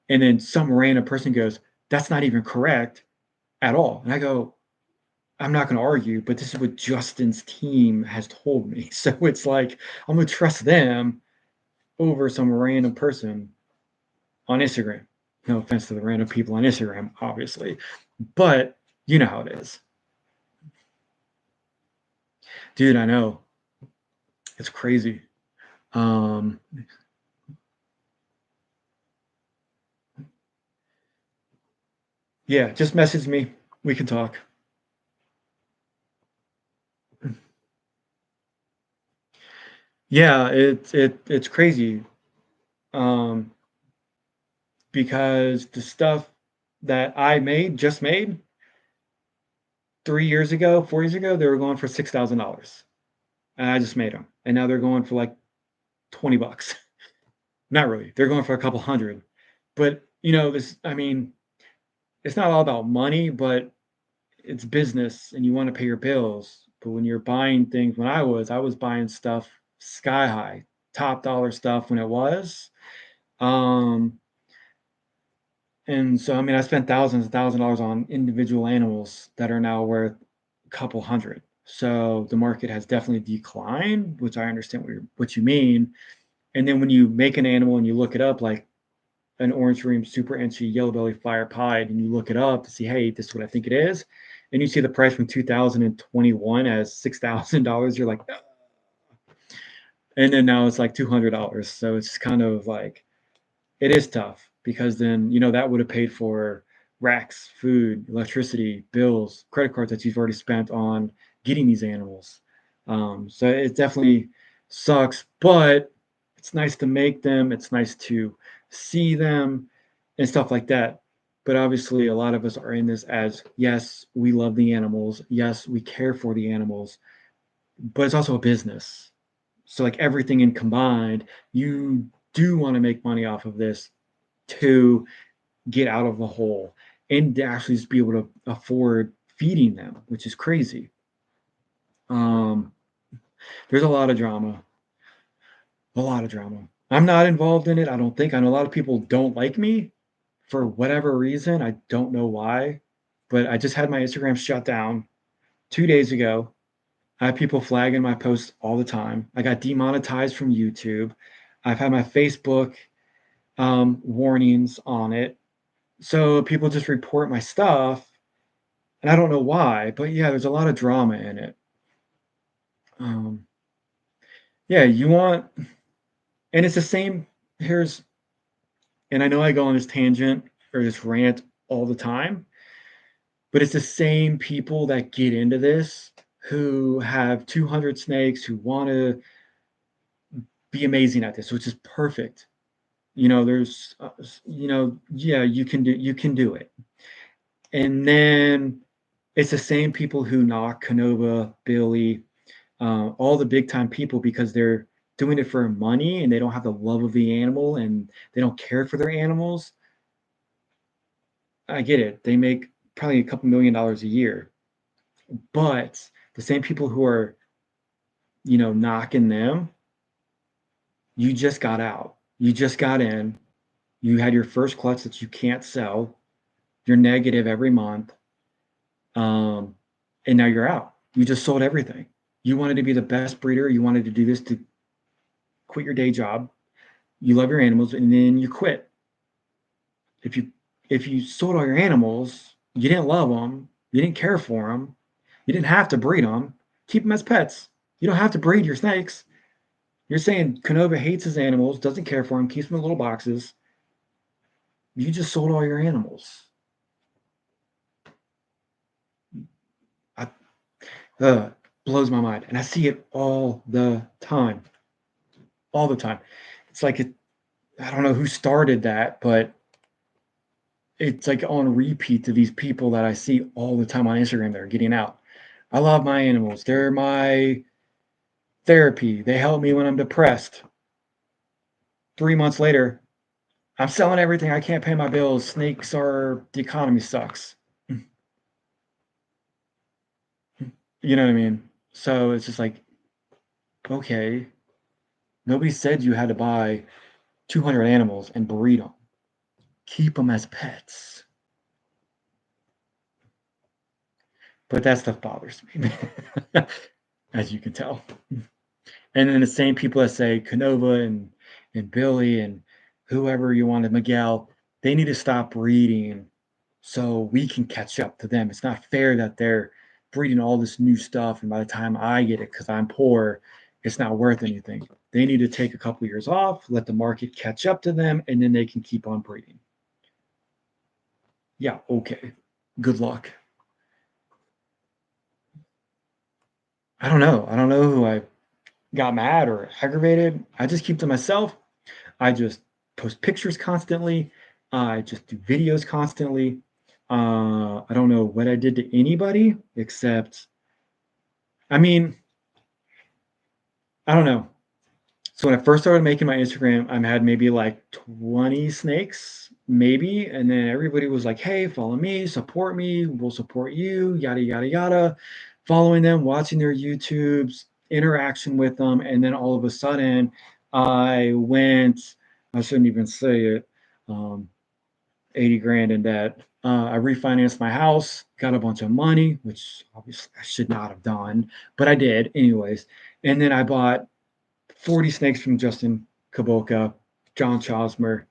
S1: and then some random person goes, that's not even correct at all. And I go, I'm not going to argue, but this is what Justin's team has told me. So it's like, I'm going to trust them over some random person on Instagram. No offense to the random people on Instagram, obviously, but you know how it is. Dude, I know. It's crazy. Um, yeah, just message me. We can talk. Yeah, it's crazy. Um, because the stuff that I just made 3 years ago, 4 years ago, they were going for $6,000. And I just made them. And now they're going for like 20 bucks. Not really. They're going for a couple hundred. But I mean, it's not all about money, but it's business and you want to pay your bills. But when you're buying things, I was buying stuff sky high, top dollar stuff when it was. Um, and so I mean I spent thousands and thousands of dollars on individual animals that are now worth a couple hundred. So the market has definitely declined, which I understand what you mean. And then when you make an animal and you look it up, like an orange ring super inchy yellow belly fire pied, and you look it up to see, hey, this is what I think it is, and you see the price from 2021 as $6,000, you're like, "Ah." And then now it's like $200. So it's kind of like it is tough because then that would have paid for racks, food, electricity, bills, credit cards that you've already spent on getting these animals. So it definitely sucks, but it's nice to make them. It's nice to see them, and stuff like that. But obviously, a lot of us are in this as, yes, we love the animals. Yes, we care for the animals, but it's also a business. So, like everything in combined, you do want to make money off of this to get out of the hole and to actually just be able to afford feeding them, which is crazy. Um, there's a lot of drama, a lot of drama. I'm not involved in it. I don't think. I know a lot of people don't like me for whatever reason. I don't know why, but I just had my Instagram shut down 2 days ago. I have people flagging my posts all the time. I got demonetized from YouTube. I've had my Facebook warnings on it. So people just report my stuff, and I don't know why, but yeah, there's a lot of drama in it. Um, yeah, you want, and it's the same. Here's, and I know I go on this tangent or this rant all the time, but it's the same people that get into this who have 200 snakes who want to be amazing at this, which is perfect. There's, yeah, you can do it. And then it's the same people who knock Canova, Billy, all the big time people because they're doing it for money and they don't have the love of the animal and they don't care for their animals. I get it. They make probably a couple $1 million a year, but the same people who are, knocking them, you just got out. You just got in. You had your first clutch that you can't sell. You're negative every month. Um, and now you're out. You just sold everything. You wanted to be the best breeder. You wanted to do this to quit your day job. You love your animals, and then you quit. If you sold all your animals, you didn't love them, you didn't care for them, you didn't have to breed them. Keep them as pets. You don't have to breed your snakes. You're saying Canova hates his animals, doesn't care for them, keeps them in little boxes. You just sold all your animals. I, blows my mind, and I see it all the time. All the time. It's like I don't know who started that, but it's like on repeat to these people that I see all the time on Instagram that are getting out. I love my animals. They're my therapy. They help me when I'm depressed. 3 months later, I'm selling everything. I can't pay my bills. Snakes are, the economy sucks. You know what I mean? So it's just like, okay, nobody said you had to buy 200 animals and breed them. Keep them as pets. But that stuff bothers me, as you can tell. And then the same people that say Canova and Billy and whoever you wanted, Miguel, they need to stop breeding so we can catch up to them. It's not fair that they're breeding all this new stuff, and by the time I get it, because I'm poor, it's not worth anything. They need to take a couple years off, let the market catch up to them, and then they can keep on breeding. Yeah, okay. Good luck. I don't know. I don't know who I got mad or aggravated. I just keep to myself. I just post pictures constantly. I just do videos constantly. I don't know what I did to anybody except, I mean, I don't know. So when I first started making my Instagram, I had maybe like 20 snakes, maybe. And then everybody was like, hey, follow me, support me, we'll support you, yada, yada, yada. Following them, watching their YouTubes, interaction with them. And then all of a sudden, I went, I shouldn't even say it, um, 80 grand in debt. I refinanced my house, got a bunch of money, which obviously I should not have done, but I did anyways. And then I bought 40 snakes from Justin Kaboka, John Chosmer,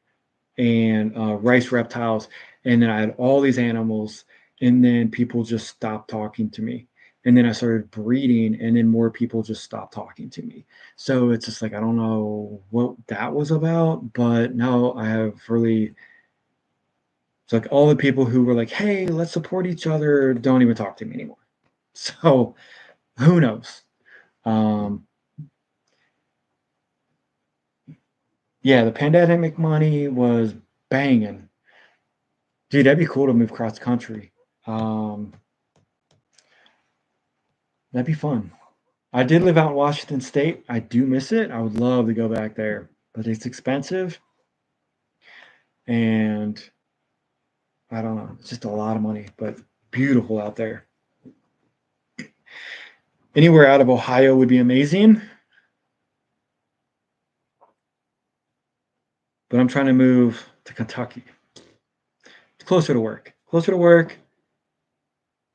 S1: and Rice Reptiles. And then I had all these animals, and then people just stopped talking to me. And then I started breeding, and then more people just stopped talking to me. So it's just like, I don't know what that was about, but now I have really, it's like all the people who were like, hey, let's support each other don't even talk to me anymore. So who knows? Um, Yeah, the pandemic money was banging. Dude, that'd be cool to move cross country. Um, that'd be fun. I did live out in Washington State. I do miss it. I would love to go back there, but it's expensive and I don't know. It's just a lot of money, but beautiful out there. Anywhere out of Ohio would be amazing, but I'm trying to move to Kentucky. It's closer to work. Closer to work.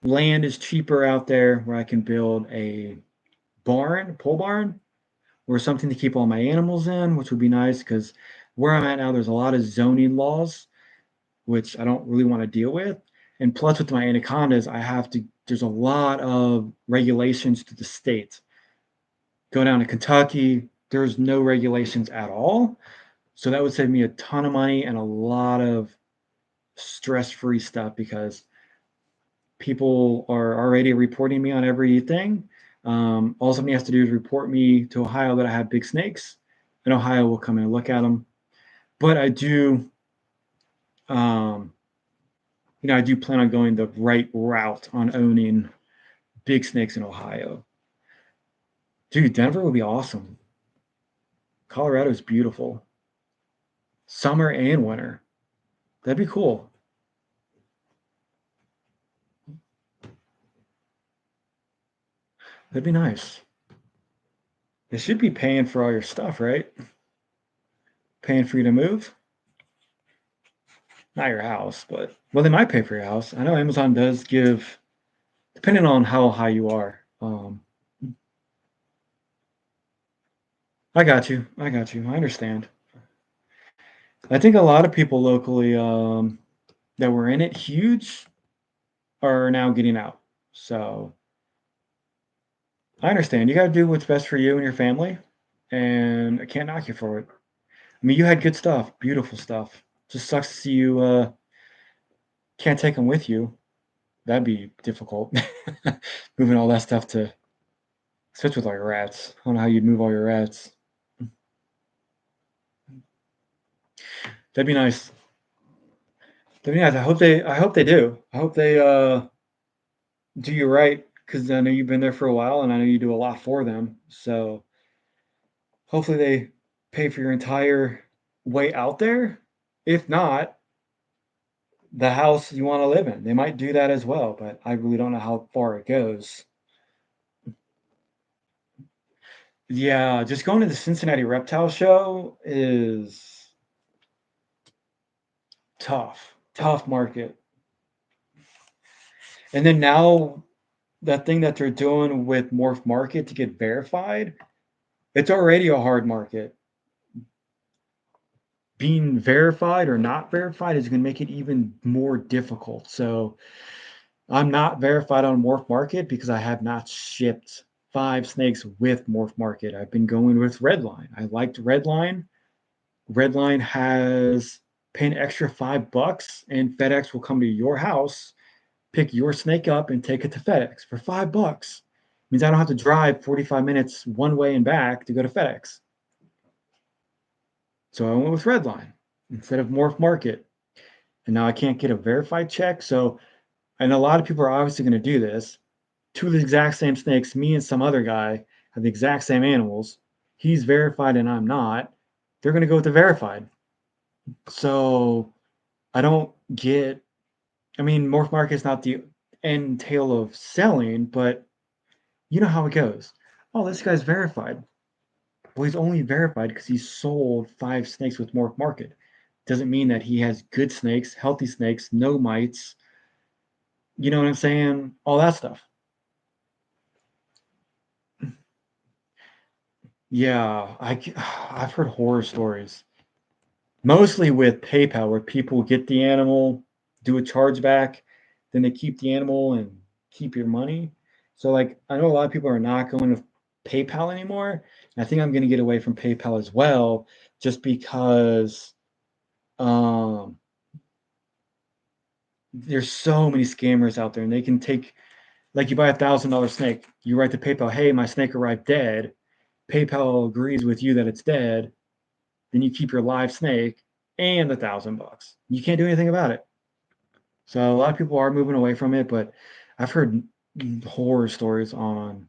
S1: Land is cheaper out there where I can build a barn, pole barn, or something to keep all my animals in, which would be nice because where I'm at now, there's a lot of zoning laws, which I don't really want to deal with. And plus, with my anacondas, there's a lot of regulations to the state. Go down to Kentucky, there's no regulations at all. So that would save me a ton of money and a lot of stress free stuff because people are already reporting me on everything. All somebody has to do is report me to Ohio that I have big snakes, and Ohio will come and look at them. But um, I do plan on going the right route on owning big snakes in Ohio. Dude, Denver would be awesome. Colorado is beautiful, summer and winter. That'd be cool. That'd be nice. They should be paying for all your stuff, right? Paying for you to move. Not your house, but well, they might pay for your house. I know Amazon does give, depending on how high you are. I got you. I got you. I understand. I think a lot of people locally that were in it huge are now getting out. So I understand. You got to do what's best for you and your family, and I can't knock you for it. I mean, you had good stuff, beautiful stuff. Just sucks to see you can't take them with you. That'd be difficult. Moving all that stuff to, especially with all your rats. I don't know how you'd move all your rats. That'd be nice. That'd be nice. I hope they do. I hope they do you right because I know you've been there for a while and I know you do a lot for them. So hopefully they pay for your entire way out there. If not, the house you want to live in. They might do that as well, but I really don't know how far it goes. Yeah, just going to the Cincinnati Reptile Show is tough. Tough market. And then now that thing that they're doing with Morph Market to get verified, it's already a hard market. Being verified or not verified is going to make it even more difficult. So I'm not verified on Morph Market because I have not shipped 5 snakes with Morph Market. I've been going with Redline. I liked Redline. Redline has pay an extra $5 and FedEx will come to your house, pick your snake up, and take it to FedEx for $5. Means I don't have to drive 45 minutes one way and back to go to FedEx. So I went with Redline instead of Morph Market. And now I can't get a verified check. So, and a lot of people are obviously going to do this. Two of the exact same snakes, me and some other guy, have the exact same animals. He's verified and I'm not. They're going to go with the verified. So I don't get, I mean, Morph Market's not the end tail of selling, but you know how it goes. Oh, this guy's verified. Well, he's only verified because he sold 5 snakes with Morph Market. Doesn't mean that he has good snakes, healthy snakes, no mites. You know what I'm saying? All that stuff. Yeah, I've heard horror stories, mostly with PayPal, where people get the animal, do a chargeback, then they keep the animal and keep your money. So, like, I know a lot of people are not going with PayPal anymore. And I think I'm going to get away from PayPal as well, just because um, there's so many scammers out there, and they can take, like, you buy $1,000 snake, you write to PayPal, hey, my snake arrived dead. PayPal agrees with you that it's dead, then you keep your live snake and $1,000. You can't do anything about it. So a lot of people are moving away from it, but I've heard horror stories on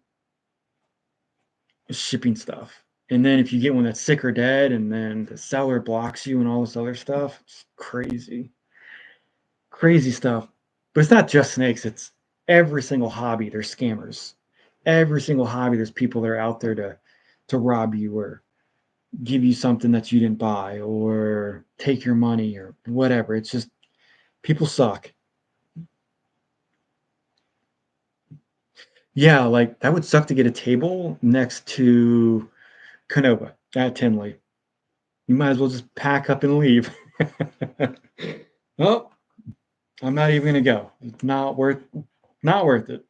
S1: shipping stuff. And then if you get one that's sick or dead, and then the seller blocks you and all this other stuff, it's crazy, crazy stuff. But it's not just snakes; it's every single hobby. There's scammers. Every single hobby, there's people that are out there to rob you or give you something that you didn't buy or take your money or whatever. It's just people suck. Yeah, like that would suck to get a table next to Canova at Tinley. You might as well just pack up and leave. Oh, I'm not even gonna go. It's not worth it.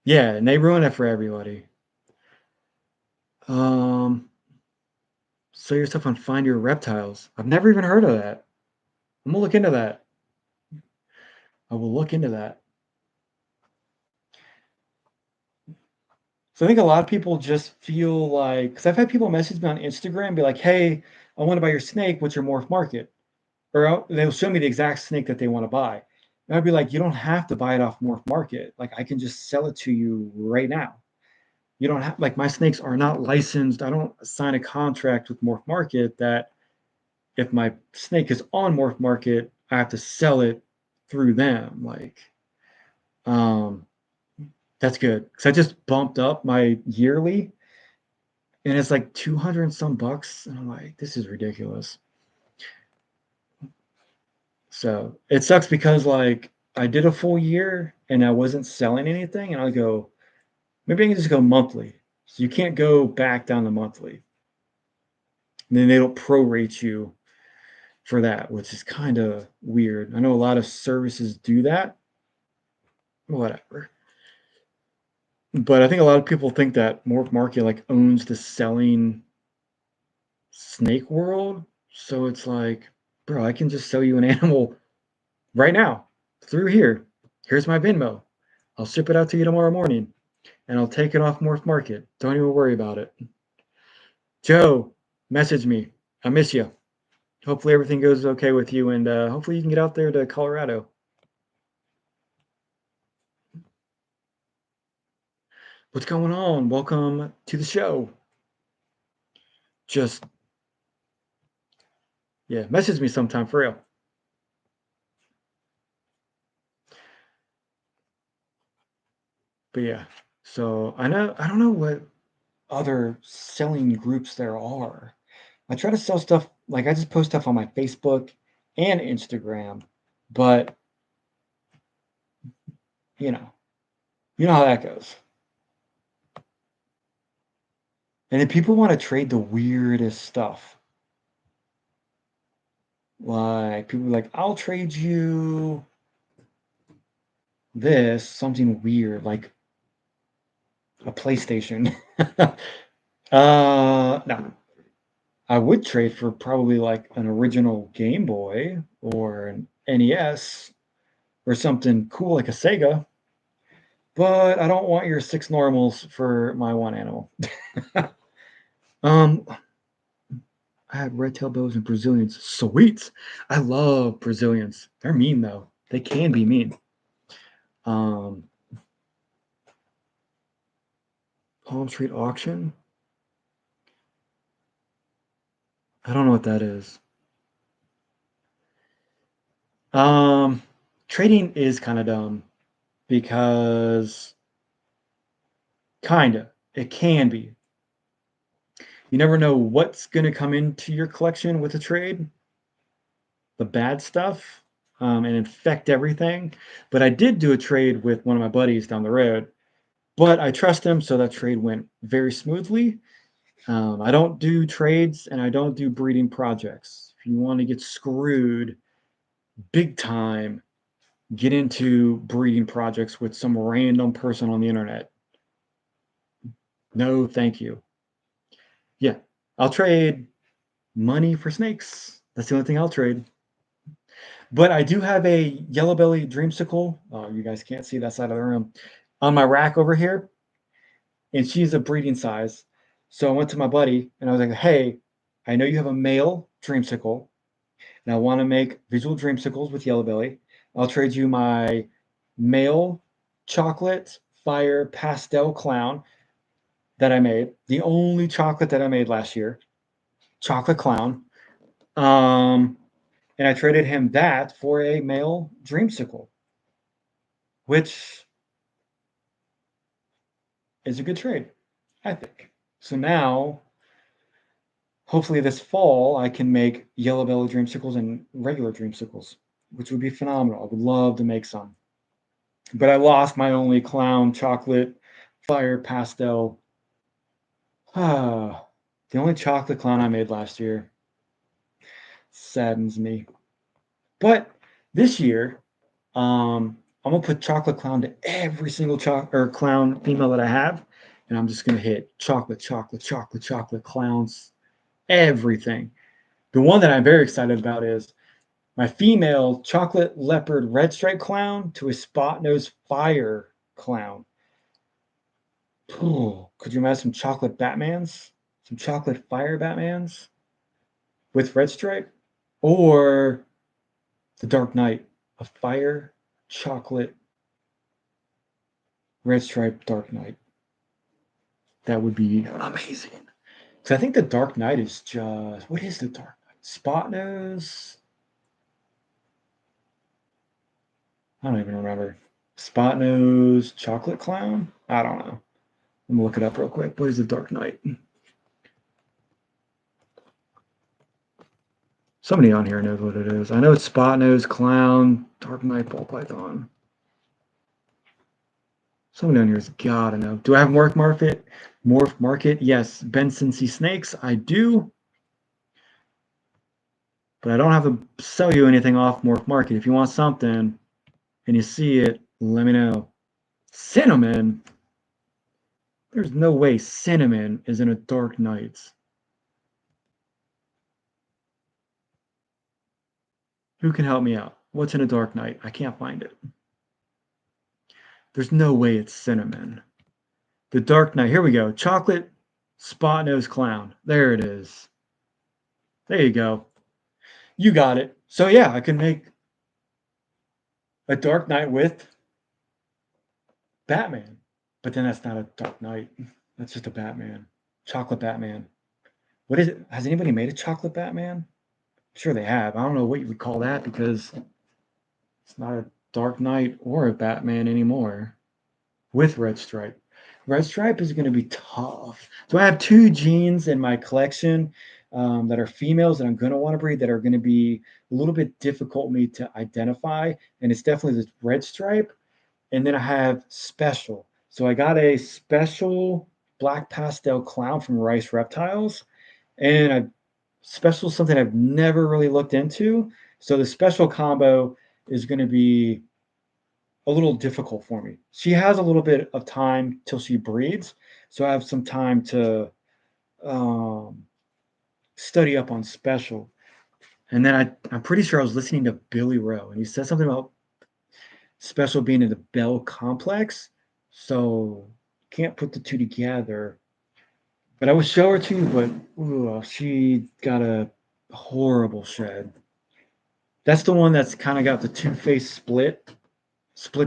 S1: Yeah, and they ruin it for everybody. Um, sell your stuff on Find Your Reptiles. I've never even heard of that. I'm gonna look into that. I will look into that. So I think a lot of people just feel like, because I've had people message me on Instagram, and be like, "Hey, I want to buy your snake. What's your morph market?" Or they'll show me the exact snake that they want to buy. And I'd be like, "You don't have to buy it off morph market. Like I can just sell it to you right now. You don't have like my snakes are not licensed. I don't sign a contract with morph market that if my snake is on morph market, I have to sell it through them. Like, um, that's good because I just bumped up my yearly and it's like 200 and some bucks. And I'm like, this is ridiculous. So it sucks because like I did a full year and I wasn't selling anything. And I go, maybe I can just go monthly. So you can't go back down to monthly. And then they don't prorate you for that, which is kind of weird. I know a lot of services do that. Whatever. But I think a lot of people think that Morph Market like owns the selling snake world. So it's like, bro, I can just sell you an animal right now through here. Here's my Venmo. I'll ship it out to you tomorrow morning and I'll take it off Morph Market. Don't even worry about it. Joe, message me. I miss you. Hopefully everything goes okay with you and hopefully you can get out there to Colorado. What's going on? Welcome to the show. Just, yeah, message me sometime for real. But yeah, so I don't know what other selling groups there are. I try to sell stuff like I just post stuff on my Facebook and Instagram, but you know, you know how that goes. And then people want to trade the weirdest stuff. Like people are like, I'll trade you this, something weird, like a PlayStation. No. I would trade for probably like an original Game Boy or an NES or something cool like a Sega, but I don't want your six normals for my one animal. um, I had red tail bows and Brazilians. Sweet. I love Brazilians. They're mean though. They can be mean. Um, Palm Street auction. I don't know what that is. Um, Trading is kind of dumb because kinda it can be. You never know what's going to come into your collection with a trade, the bad stuff, and infect everything. But I did do a trade with one of my buddies down the road, but I trust him, so that trade went very smoothly. I don't do trades and I don't do breeding projects. If you want to get screwed big time, get into breeding projects with some random person on the internet. No, thank you. Yeah, I'll trade money for snakes. That's the only thing I'll trade. But I do have a yellow belly dreamsicle. Oh, you guys can't see that side of the room on my rack over here, and she's a breeding size. So I went to my buddy and I was like, hey, I know you have a male dreamsicle, and I want to make visual dreamsicles with yellow belly. I'll trade you my male chocolate fire pastel clown that I made, the only chocolate that I made last year, chocolate clown. Um, and I traded him that for a male dreamsicle, which is a good trade, I think. So now, hopefully this fall, I can make yellow belly dreamsicles and regular dreamsicles, which would be phenomenal. I would love to make some. But I lost my only clown chocolate fire pastel. Ah, the only chocolate clown I made last year saddens me. But this year, I'm gonna put chocolate clown to every single clown female that I have, and I'm just gonna hit chocolate, chocolate, chocolate, chocolate clowns, everything. The one that I'm very excited about is my female chocolate leopard red stripe clown to a spot nose fire clown. Ooh, could you imagine some chocolate Batmans? Some chocolate fire Batmans with red stripe? Or the Dark Knight, a fire chocolate red stripe Dark Knight. That would be amazing. So I think the Dark Knight is just, what is the Dark Knight? Spot nose? I don't even remember. Spot nose chocolate clown? I don't know. Let me look it up real quick. What is the Dark Knight? Somebody on here knows what it is. I know it's Spot Nose Clown, Dark Knight Ball Python. Somebody on here has gotta know. Do I have Morph Market? Morph Market? Yes. Benson C Snakes? I do. But I don't have to sell you anything off Morph Market. If you want something and you see it, let me know. Cinnamon? There's no way Cinnamon is in a Dark Knights. Who can help me out? What's in a Dark Knight? I can't find it. There's no way it's Cinnamon. The Dark Knight. Here we go. Chocolate Spot Nose Clown. There it is. There you go. You got it. So yeah, I can make a Dark Knight with Batman. But then that's not a Dark Knight. That's just a Batman. Chocolate Batman. What is it? Has anybody made a chocolate Batman? I'm sure they have. I don't know what you would call that because it's not a Dark Knight or a Batman anymore with Red Stripe. Red Stripe is going to be tough. So I have two genes in my collection that are females that I'm going to want to breed that are going to be a little bit difficult for me to identify. And it's definitely this Red Stripe. And then I have Special. So I got a Special Black Pastel Clown from Rice Reptiles. And Special is something I've never really looked into. So the Special combo is going to be a little difficult for me. She has a little bit of time till she breeds, so I have some time to um, study up on Special. And then I'm pretty sure I was listening to Billy Rowe, and he said something about Special being in the Bell complex. So can't put the two together. But I would show her to you, but ooh, she got a horrible shed. That's the one that's kind of got the two-face split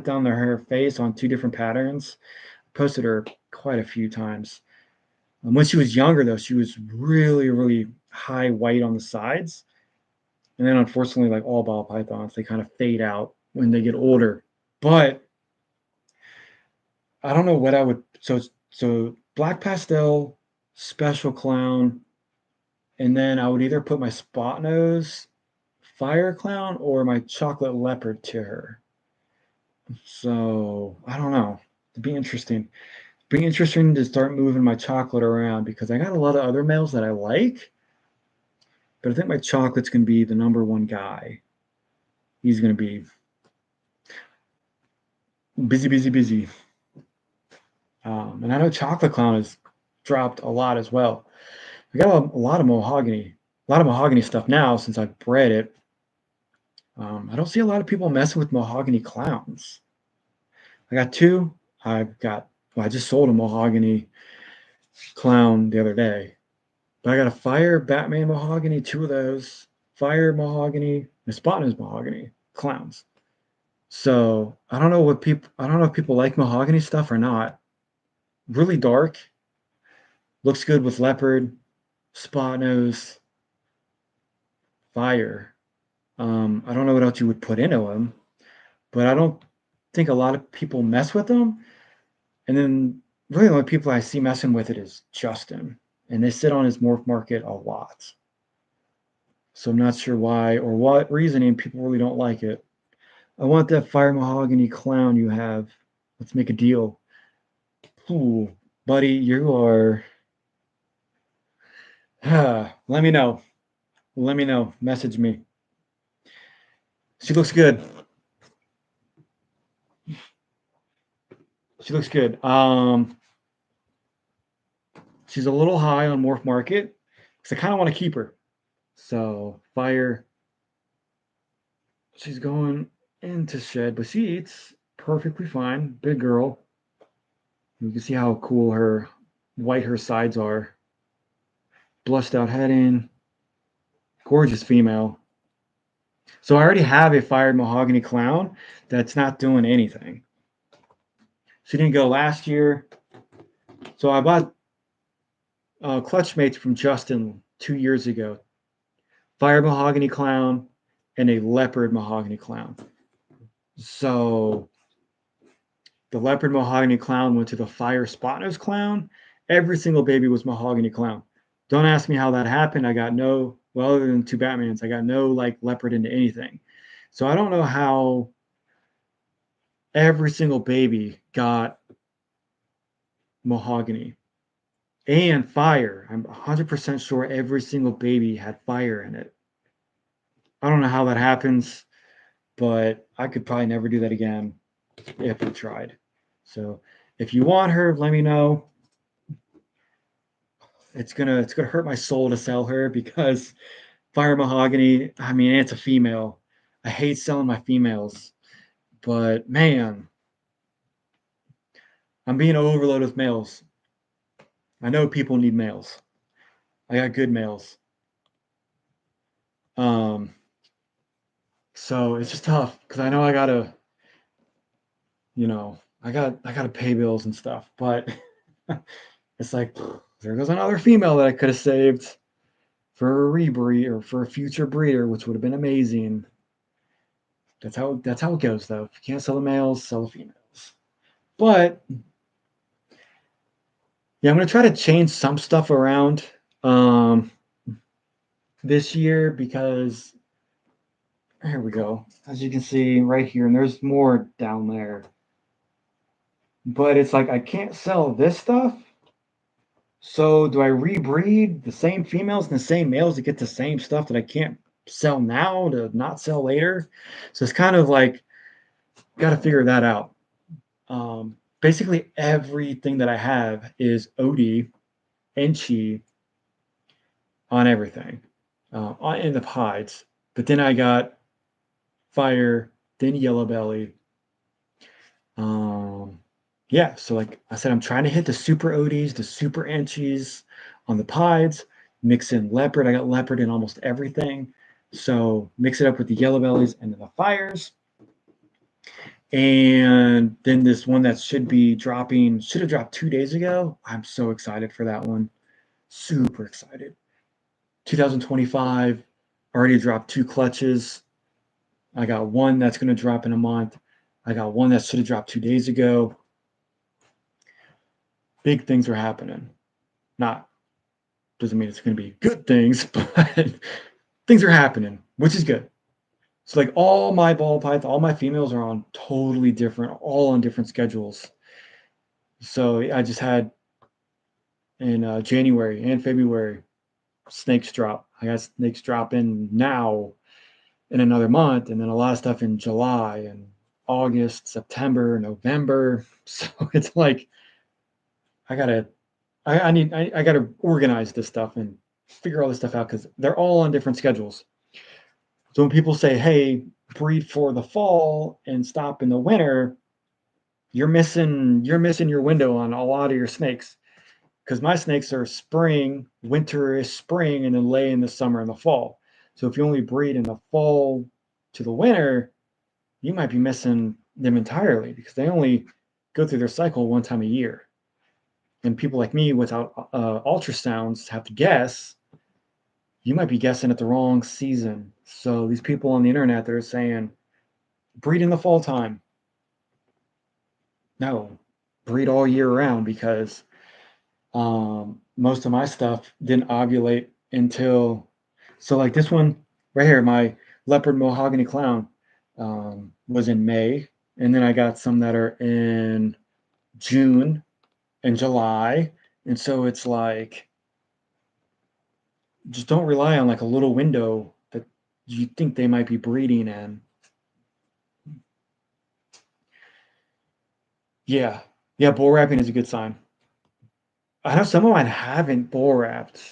S1: down her face on two different patterns. Posted her quite a few times. When she was younger, though, she was really, really high white on the sides. And then, unfortunately, like all ball pythons, they kind of fade out when they get older. But I don't know what I would. So black pastel, Special clown, and then I would either put my spot nose fire clown or my chocolate leopard to her. So I don't know. It'd be interesting. Be interesting to start moving my chocolate around because I got a lot of other males that I like, but I think my chocolate's gonna be the number one guy. He's gonna be busy, busy, busy. And I know Chocolate Clown has dropped a lot as well. I got a lot of mahogany stuff now since I've bred it. I don't see a lot of people messing with mahogany clowns. I got two. I've got. Well, I just sold a mahogany clown the other day. But I got a fire Batman mahogany, two of those, fire mahogany, and a spot nose mahogany clowns. So I don't know if people like mahogany stuff or not. Really dark, looks good with leopard, spot nose, fire. I don't know what else you would put into them, but I don't think a lot of people mess with them. And then really the only people I see messing with it is Justin, and they sit on his morph market a lot. So I'm not sure why or what reasoning people really don't like it. I want that fire mahogany clown you have. Let's make a deal. Ooh, buddy, you are. Let me know. Let me know. Message me. She looks good. She looks good. She's a little high on morph market because I kind of want to keep her. So fire. She's going into shed, but she eats perfectly fine. Big girl. You can see how cool her white her sides are. Blushed out heading. Gorgeous female. So I already have a fired mahogany clown that's not doing anything. She didn't go last year. So I bought clutch mates from Justin 2 years ago. Fire mahogany clown and a leopard mahogany clown. So the leopard mahogany clown went to the fire spot nose clown. Every single baby was mahogany clown. Don't ask me how that happened. I got no, well, other than two Batmans, I got no like leopard into anything. So I don't know how every single baby got mahogany and fire. I'm 100% sure every single baby had fire in it. I don't know how that happens, but I could probably never do that again if I tried. So if you want her, let me know. It's gonna hurt my soul to sell her because fire mahogany. I mean, it's a female. I hate selling my females, but man, I'm being overloaded with males. I know people need males. I got good males. Um, so it's just tough because I know I gotta, I gotta pay bills and stuff, but it's like there goes another female that I could have saved for a rebreed or for a future breeder, which would have been amazing. That's how it goes though. If you can't sell the males, sell the females. But yeah, I'm gonna try to change some stuff around um, this year because here we go. As you can see right here, and there's more down there. But it's like I can't sell this stuff. So do I rebreed the same females and the same males to get the same stuff that I can't sell now to not sell later? So it's kind of like got to figure that out. Basically, everything that I have is OD and Chi on everything, in the hides. But then I got fire, then yellow belly. Um, yeah, so like I said, I'm trying to hit the super ODs, the super Enchies on the pieds, mix in leopard. I got leopard in almost everything. So mix it up with the yellow bellies and then the fires. And then this one that should have dropped 2 days ago. I'm so excited for that one. Super excited. 2025, already dropped two clutches. I got one that's going to drop in a month. I got one that should have dropped 2 days ago. Big things are happening. Not doesn't mean it's going to be good things, but things are happening, which is good. So like all my ball pythons, all my females are on totally different, all on different schedules. So I just had in January and February snakes drop. I got snakes dropping now in another month, and then a lot of stuff in July and August, September, November. So it's like I gotta I gotta organize this stuff and figure all this stuff out because they're all on different schedules. So when people say, "Hey, breed for the fall and stop in the winter," you're missing your window on a lot of your snakes. because my snakes are spring, winter is spring, and then lay in the summer and the fall. So if you only breed in the fall to the winter, you might be missing them entirely because they only go through their cycle one time a year. And people like me without ultrasounds have to guess. You might be guessing at the wrong season. So these people on the internet, they're saying breed in the fall time. No, breed all year round because most of my stuff didn't ovulate until, so like this one right here, my leopard mahogany clown was in May, and then I got some that are in June and July, and so it's like just don't rely on like a little window that you think they might be breeding in. Yeah, yeah, bull wrapping is a good sign. I know some of mine haven't bull wrapped,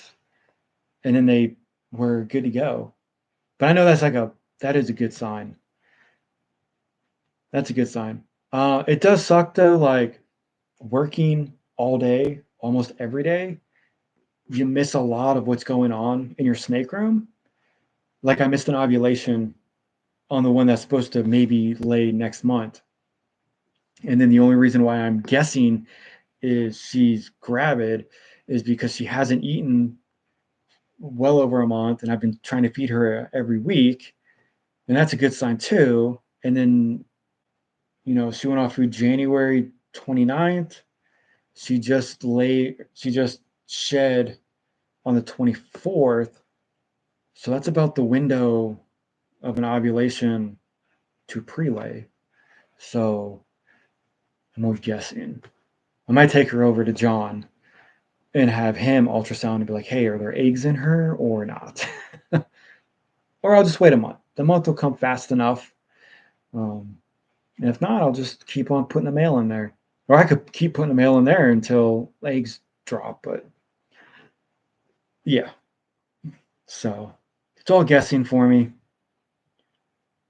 S1: and then they were good to go. But I know that is a good sign. That's a good sign. It does suck though, like working all day, almost every day, you miss a lot of what's going on in your snake room. Like I missed an ovulation on the one that's supposed to maybe lay next month. And then the only reason why I'm guessing is she's gravid is because she hasn't eaten well over a month and I've been trying to feed her every week. And that's a good sign too. And then, she went off food January 29th. She just shed on the 24th. So that's about the window of an ovulation to prelay. So I'm only guessing. I might take her over to John and have him ultrasound and be like, hey, are there eggs in her or not? Or I'll just wait a month. The month will come fast enough. And if not, I'll just keep on putting the male in there. Or I could keep putting the male in there until eggs drop. But yeah, so it's all guessing for me.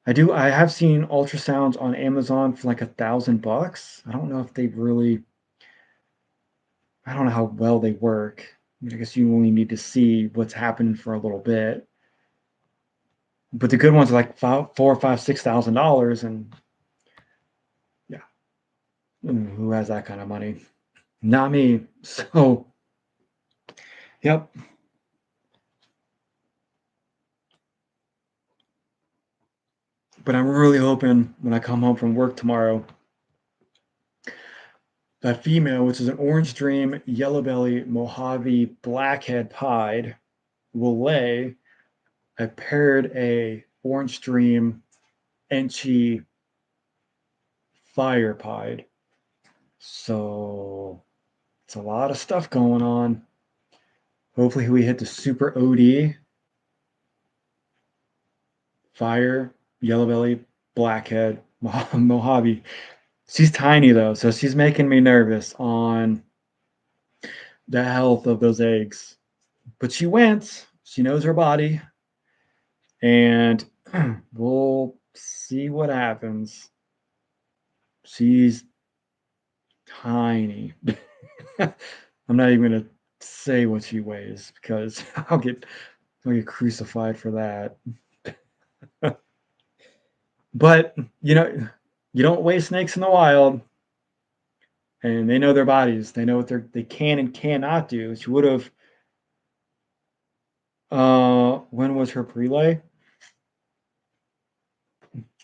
S1: I have seen ultrasounds on Amazon for like $1,000. I don't know if they've really, I don't know how well they work. I mean, I guess you only need to see what's happening for a little bit. But the good ones are like $4, $5, $6,000, and yeah, who has that kind of money? Not me. So, yep. But I'm really hoping when I come home from work tomorrow, that female, which is an orange dream, yellow belly, Mojave, blackhead pied, will lay. I paired a orange dream, Enchi fire pied. So it's a lot of stuff going on. Hopefully we hit the super OD. Fire, yellow belly, blackhead, Mojave. She's tiny though, so she's making me nervous on the health of those eggs. But she went. She knows her body, and we'll see what happens. She's tiny. I'm not even gonna say what she weighs because I'll get crucified for that. But you don't weigh snakes in the wild, and they know their bodies. They know what they can and cannot do. She would have. When was her prelay?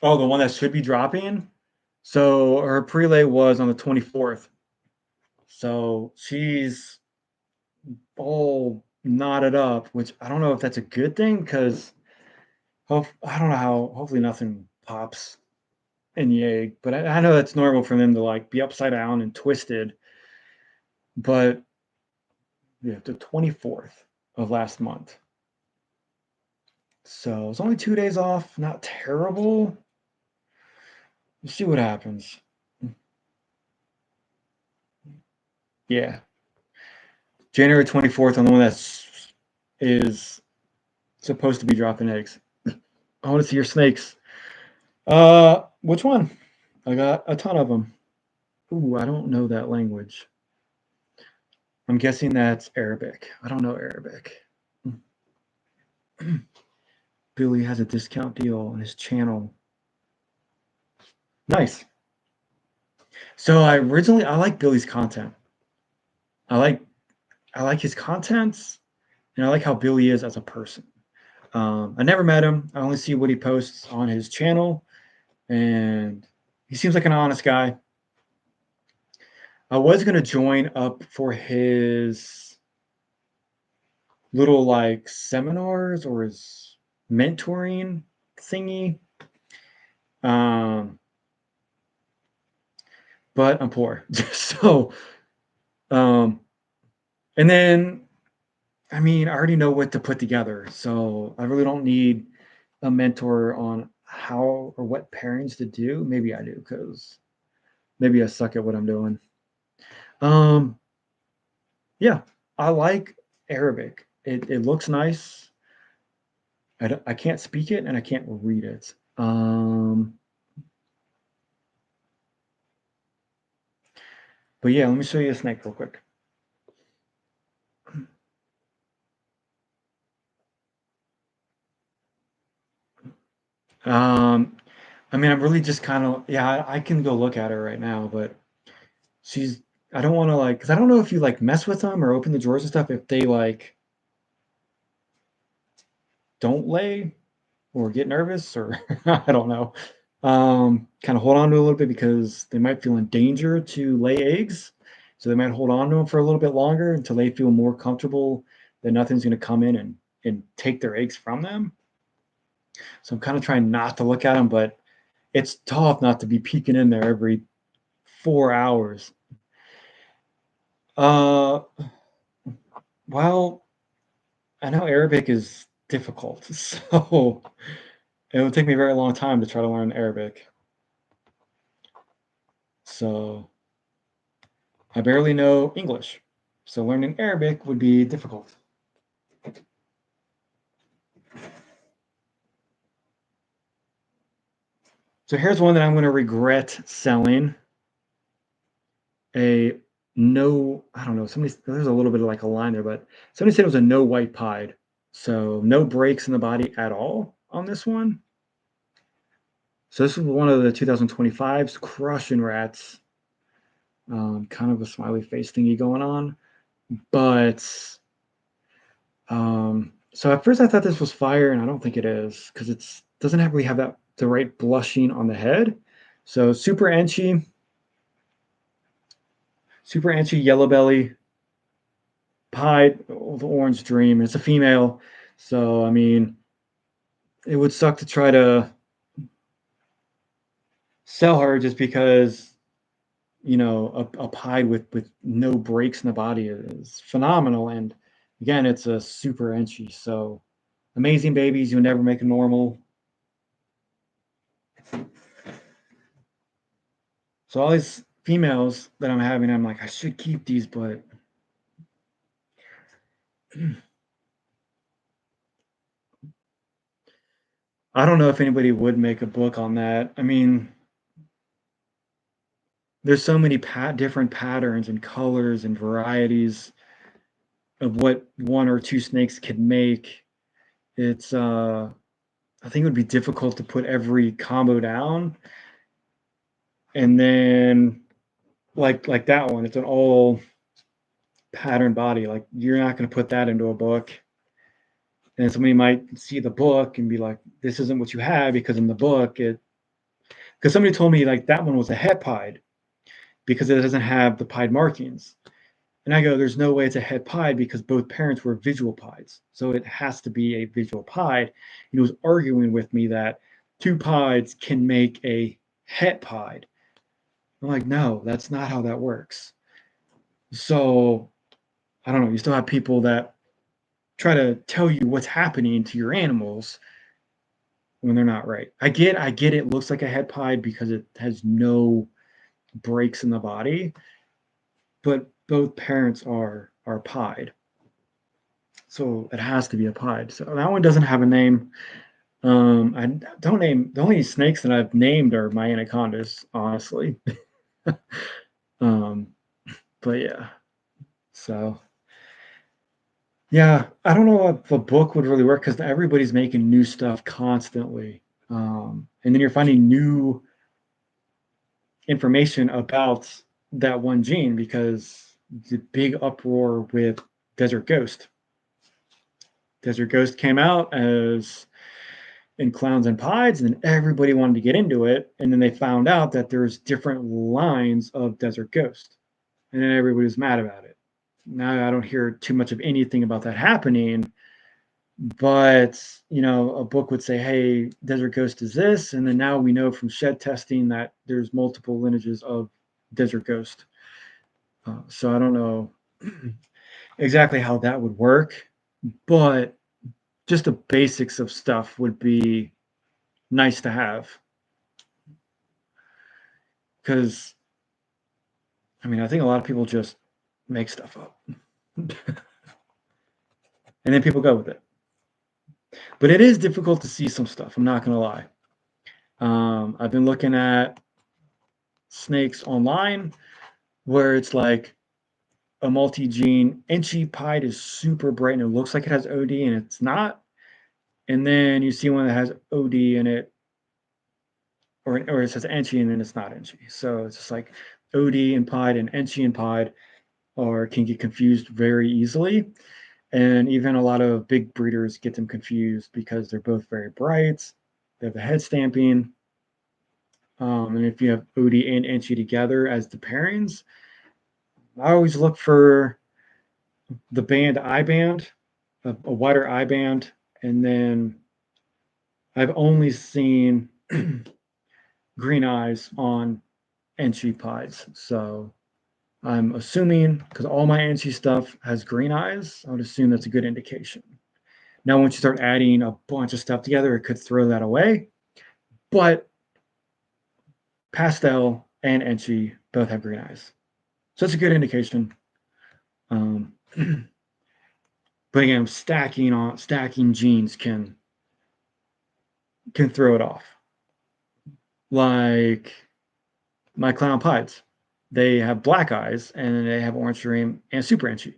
S1: Oh, the one that should be dropping. So her prelay was on the 24th. So she's all knotted up, which I don't know if that's a good thing because I don't know how. Hopefully nothing pops in the egg, but I know that's normal for them to like be upside down and twisted. But yeah, the 24th of last month. So it's only 2 days off. Not terrible. We'll see what happens. Yeah, January 24th on the one is supposed to be dropping eggs. I want to see your snakes. Which one? I got a ton of them. Ooh, I don't know that language. I'm guessing that's Arabic. I don't know Arabic. Billy has a discount deal on his channel. Nice. So I like Billy's content. I like I like his content, and I like how Billy is as a person. I never met him. I only see what he posts on his channel, and he seems like an honest guy. I was gonna join up for his little like seminars or his mentoring thingy. Um, but I'm poor. So, um, and then, I mean, I already know what to put together. So I really don't need a mentor on how or what pairings to do. Maybe I do because maybe I suck at what I'm doing. Um, yeah, I like Arabic. It looks nice. I can't speak it and I can't read it. But yeah, let me show you a snake real quick. Um, I mean, I'm really just kind of, yeah, I can go look at her right now, but she's, I don't want to like, because I don't know if you like mess with them or open the drawers and stuff, if they like don't lay or get nervous or I don't know. Kind of hold on to a little bit because they might feel in danger to lay eggs. So they might hold on to them for a little bit longer until they feel more comfortable that nothing's going to come in and take their eggs from them. So I'm kind of trying not to look at them, but it's tough not to be peeking in there every 4 hours. Uh, well, I know Arabic is difficult, so it would take me a very long time to try to learn Arabic. So I barely know English. So learning Arabic would be difficult. So here's one that I'm going to regret selling. A no, I don't know. There's a little bit of like a line there, but somebody said it was a no white pied. So no breaks in the body at all on this one. So this is one of the 2025s, crushing rats. Kind of a smiley face thingy going on. But so at first I thought this was fire, and I don't think it is because it's doesn't really have that the right blushing on the head. So super anchy yellow belly, pied the orange dream. It's a female, so I mean, it would suck to try to sell her just because a pied with no breaks in the body is phenomenal. And again, it's a super inchy. So amazing babies, you'll never make a normal. So all these females that I'm having, I'm like, I should keep these, but I don't know if anybody would make a book on that. I mean, there's so many different patterns and colors and varieties of what one or two snakes could make. It's I think it would be difficult to put every combo down. And then like that one, it's an all pattern body. Like you're not going to put that into a book. And somebody might see the book and be like, "This isn't what you have," because in the book, because somebody told me like that one was a het pied because it doesn't have the pied markings. And I go, "There's no way it's a het pied because both parents were visual pieds, so it has to be a visual pied." He was arguing with me that two pieds can make a het pied. I'm like, no, that's not how that works. So I don't know. You still have people that try to tell you what's happening to your animals when they're not right. I get it looks like a het pied because it has no breaks in the body, but both parents are pied. So it has to be a pied. So that one doesn't have a name. I don't name the only snakes that I've named are my anacondas, honestly. um, but yeah. So yeah, I don't know if a book would really work because everybody's making new stuff constantly. And then you're finding new information about that one gene because the big uproar with Desert Ghost. Desert Ghost came out as in Clowns and Pies, and then everybody wanted to get into it. And then they found out that there's different lines of Desert Ghost. And then everybody was mad about it. Now I don't hear too much of anything about that happening. But a book would say, "Hey, Desert Ghost is this," and then now we know from shed testing that there's multiple lineages of Desert Ghost. So I don't know exactly how that would work, but just the basics of stuff would be nice to have. Because I think a lot of people just make stuff up, and then people go with it. But it is difficult to see some stuff. I'm not gonna lie. I've been looking at snakes online where it's like a multi-gene. Enchi pied is super bright and it looks like it has OD and it's not. And then you see one that has OD in it, or it says Enchi and then it's not Enchi. So it's just like OD and pied and Enchi and pied can get confused very easily. And even a lot of big breeders get them confused because they're both very bright. They have the head stamping. And if you have OD and Enchi together as the pairings, I always look for the band I band, a wider I band, and then I've only seen green eyes on Enchi pies. So I'm assuming because all my Enchi stuff has green eyes, I would assume that's a good indication. Now, once you start adding a bunch of stuff together, it could throw that away. But pastel and Enchi both have green eyes, so that's a good indication. Um, but again, stacking genes can throw it off. Like my clown pies, they have black eyes and they have orange dream and super Enchi.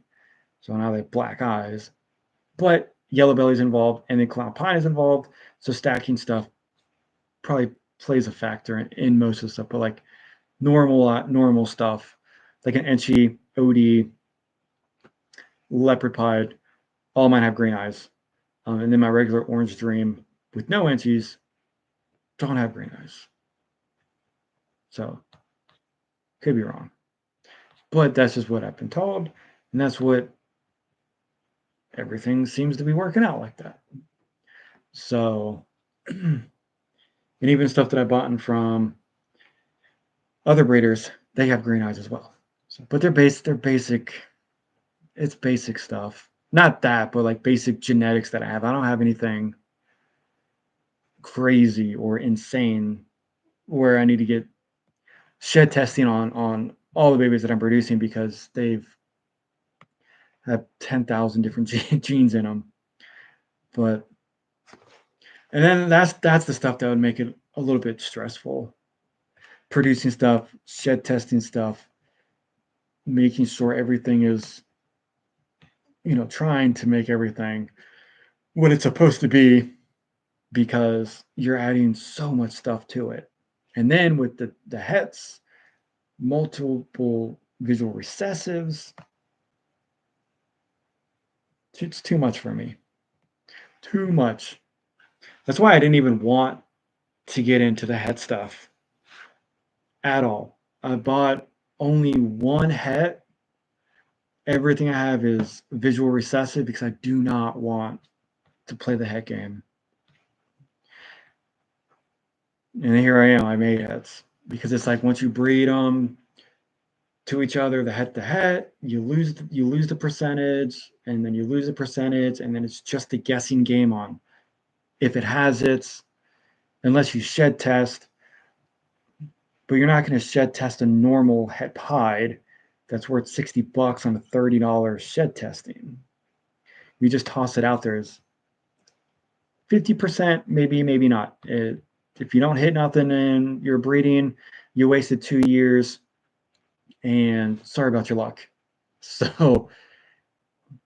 S1: So now they have black eyes, but yellow belly's involved and then clown pine is involved. So stacking stuff probably plays a factor in most of the stuff, but like normal stuff, like an Enchi, OD, leopard pied, all mine have green eyes. And then my regular orange dream with no Enchis don't have green eyes. So could be wrong. But that's just what I've been told. And that's what everything seems to be working out like that. So, and even stuff that I bought from other breeders, they have green eyes as well. So, but they're basic. It's basic stuff. Not that, but like basic genetics that I have. I don't have anything crazy or insane where I need to get shed testing on all the babies that I'm producing because they've have 10,000 different genes in them. But and then that's the stuff that would make it a little bit stressful. Producing stuff, shed testing stuff, making sure everything is, trying to make everything what it's supposed to be because you're adding so much stuff to it. And then with the hets, multiple visual recessives, it's too much for me. Too much. That's why I didn't even want to get into the het stuff at all. I bought only one het. Everything I have is visual recessive because I do not want to play the het game. And here I am. I made hets because it's like once you breed them to each other, the het, you lose the percentage, and then you lose the percentage, and then it's just a guessing game on if it has it, unless you shed test. But you're not going to shed test a normal het pied that's worth $60 on a $30 shed testing. You just toss it out there as 50%, maybe not. If you don't hit nothing in your breeding, you wasted 2 years, and sorry about your luck. So,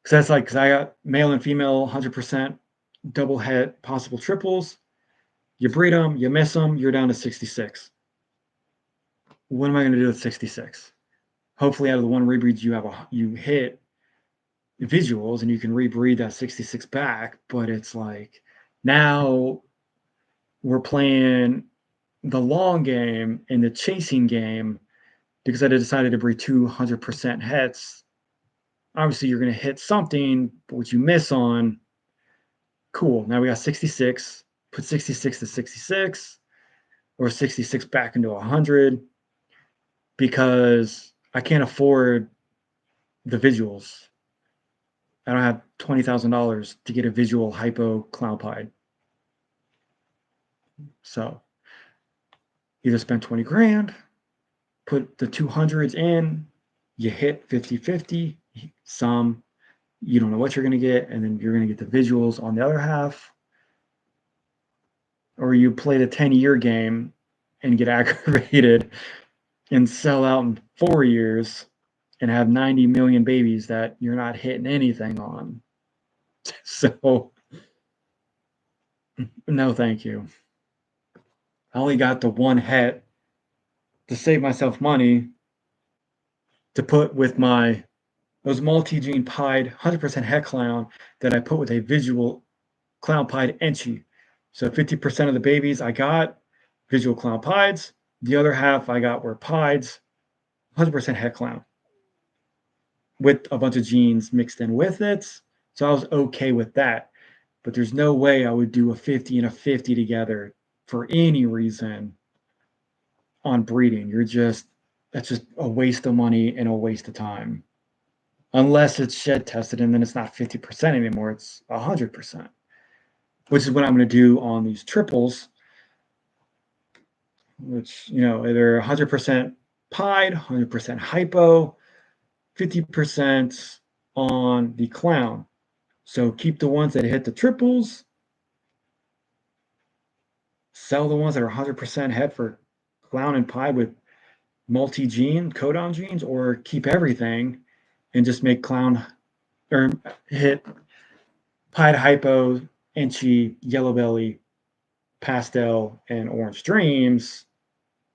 S1: because that's like, because I got male and female 100% double het possible triples. You breed them, you miss them, you're down to 66. What am I going to do with 66? Hopefully, out of the one rebreeds you hit visuals and you can rebreed that 66 back. But it's like now we're playing the long game and the chasing game because I decided to breed 200% hets. Obviously, you're going to hit something, but what you miss on, cool. Now we got 66. Put 66 to 66 or 66 back into 100 because I can't afford the visuals. I don't have $20,000 to get a visual hypo clown pied. So either spend 20 grand, put the 200s in, you hit 50-50, some you don't know what you're going to get, and then you're going to get the visuals on the other half. Or you play the 10-year game and get aggravated and sell out in 4 years and have 90 million babies that you're not hitting anything on. So, no, thank you. I only got the one het to save myself money to put with those multi-gene pied 100% het clown that I put with a visual clown pied enchi. So 50% of the babies I got visual clown pieds. The other half I got were pieds, 100% het clown with a bunch of genes mixed in with it. So I was okay with that. But there's no way I would do a 50 and a 50 together for any reason on breeding. That's just a waste of money and a waste of time. Unless it's shed tested and then it's not 50% anymore, it's 100%, which is what I'm going to do on these triples, which, they're 100% pied, 100% hypo, 50% on the clown. So keep the ones that hit the triples, sell the ones that are 100% het for clown and pied with multi-gene codon genes, or keep everything and just make clown or hit pied hypo, enchi, yellow belly, pastel, and orange dreams,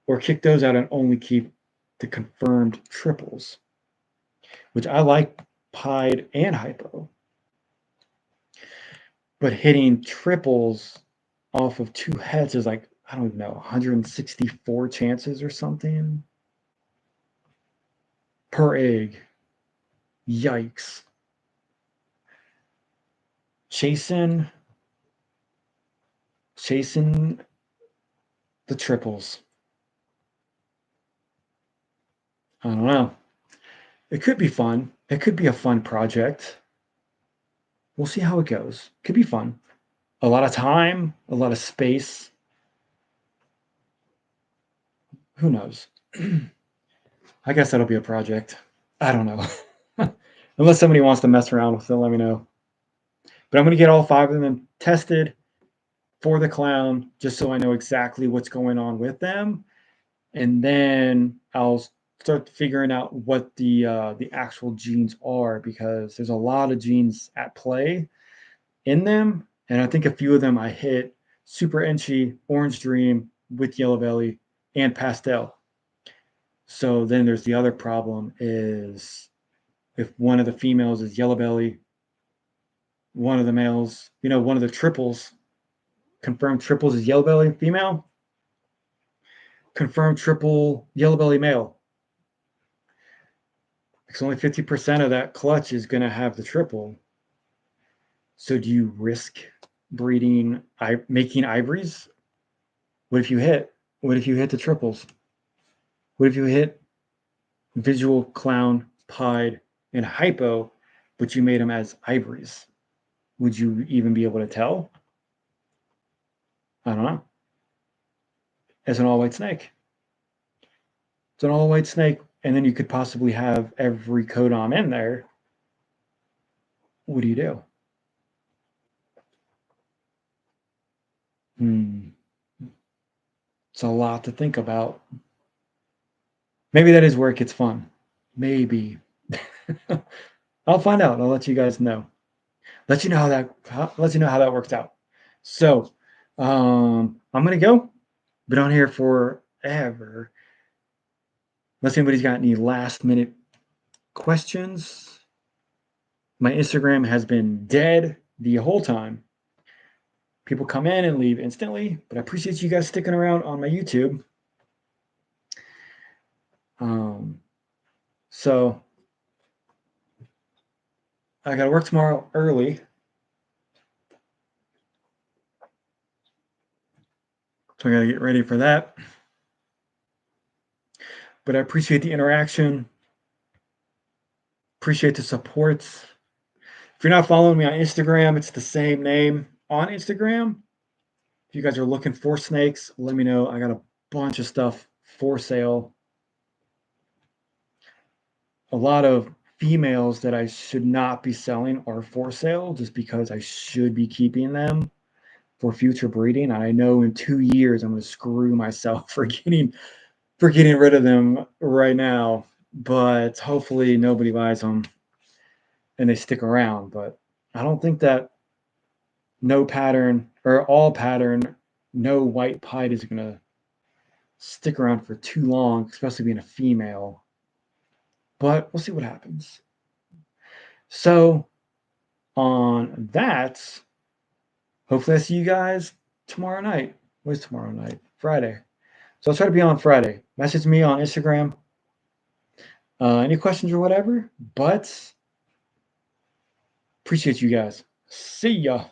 S1: or kick those out and only keep the confirmed triples, which I like pied and hypo. But hitting triples off of two heads is like, I don't even know, 164 chances or something per egg. Yikes. Chasing the triples. I don't know. It could be fun. It could be a fun project. We'll see how it goes. Could be fun. A lot of time, a lot of space. Who knows? I guess that'll be a project. I don't know. Unless somebody wants to mess around with it, let me know. But I'm going to get all 5 of them tested for the clown just so I know exactly what's going on with them. And then I'll start figuring out what the actual genes are, because there's a lot of genes at play in them. And I think a few of them I hit Super Enchi, Orange Dream with Yellow Belly, and Pastel. So then there's the other problem is if one of the females is Yellow Belly, one of the males, one of the triples, confirmed triples is Yellow Belly female, confirmed triple Yellow Belly male. Because only 50% of that clutch is going to have the triple. So do you risk making ivories? What if you hit? What if you hit the triples? What if you hit visual, clown, pied, and hypo, but you made them as ivories? Would you even be able to tell? I don't know. As an all-white snake. It's an all-white snake, and then you could possibly have every codon in there. What do you do? It's a lot to think about. Maybe that is where it gets fun. Maybe. I'll find out. I'll let you guys know. Let you know how that works out. So, I'm gonna go. Been on here forever. Unless anybody's got any last minute questions. My Instagram has been dead the whole time. People come in and leave instantly, but I appreciate you guys sticking around on my YouTube. So I got to work tomorrow early. So I got to get ready for that. But I appreciate the interaction. Appreciate the support. If you're not following me on Instagram, it's the same name on Instagram. If you guys are looking for snakes, let me know. I got a bunch of stuff for sale. A lot of females that I should not be selling are for sale just because I should be keeping them for future breeding. And I know in 2 years I'm going to screw myself for getting rid of them right now. But hopefully nobody buys them and they stick around. But I don't think that no pattern or all pattern, no white pied is going to stick around for too long, especially being a female. But we'll see what happens. So on that, hopefully I see you guys tomorrow night. What's tomorrow night? Friday. So I'll try to be on Friday. Message me on Instagram. Any questions or whatever. But appreciate you guys. See ya.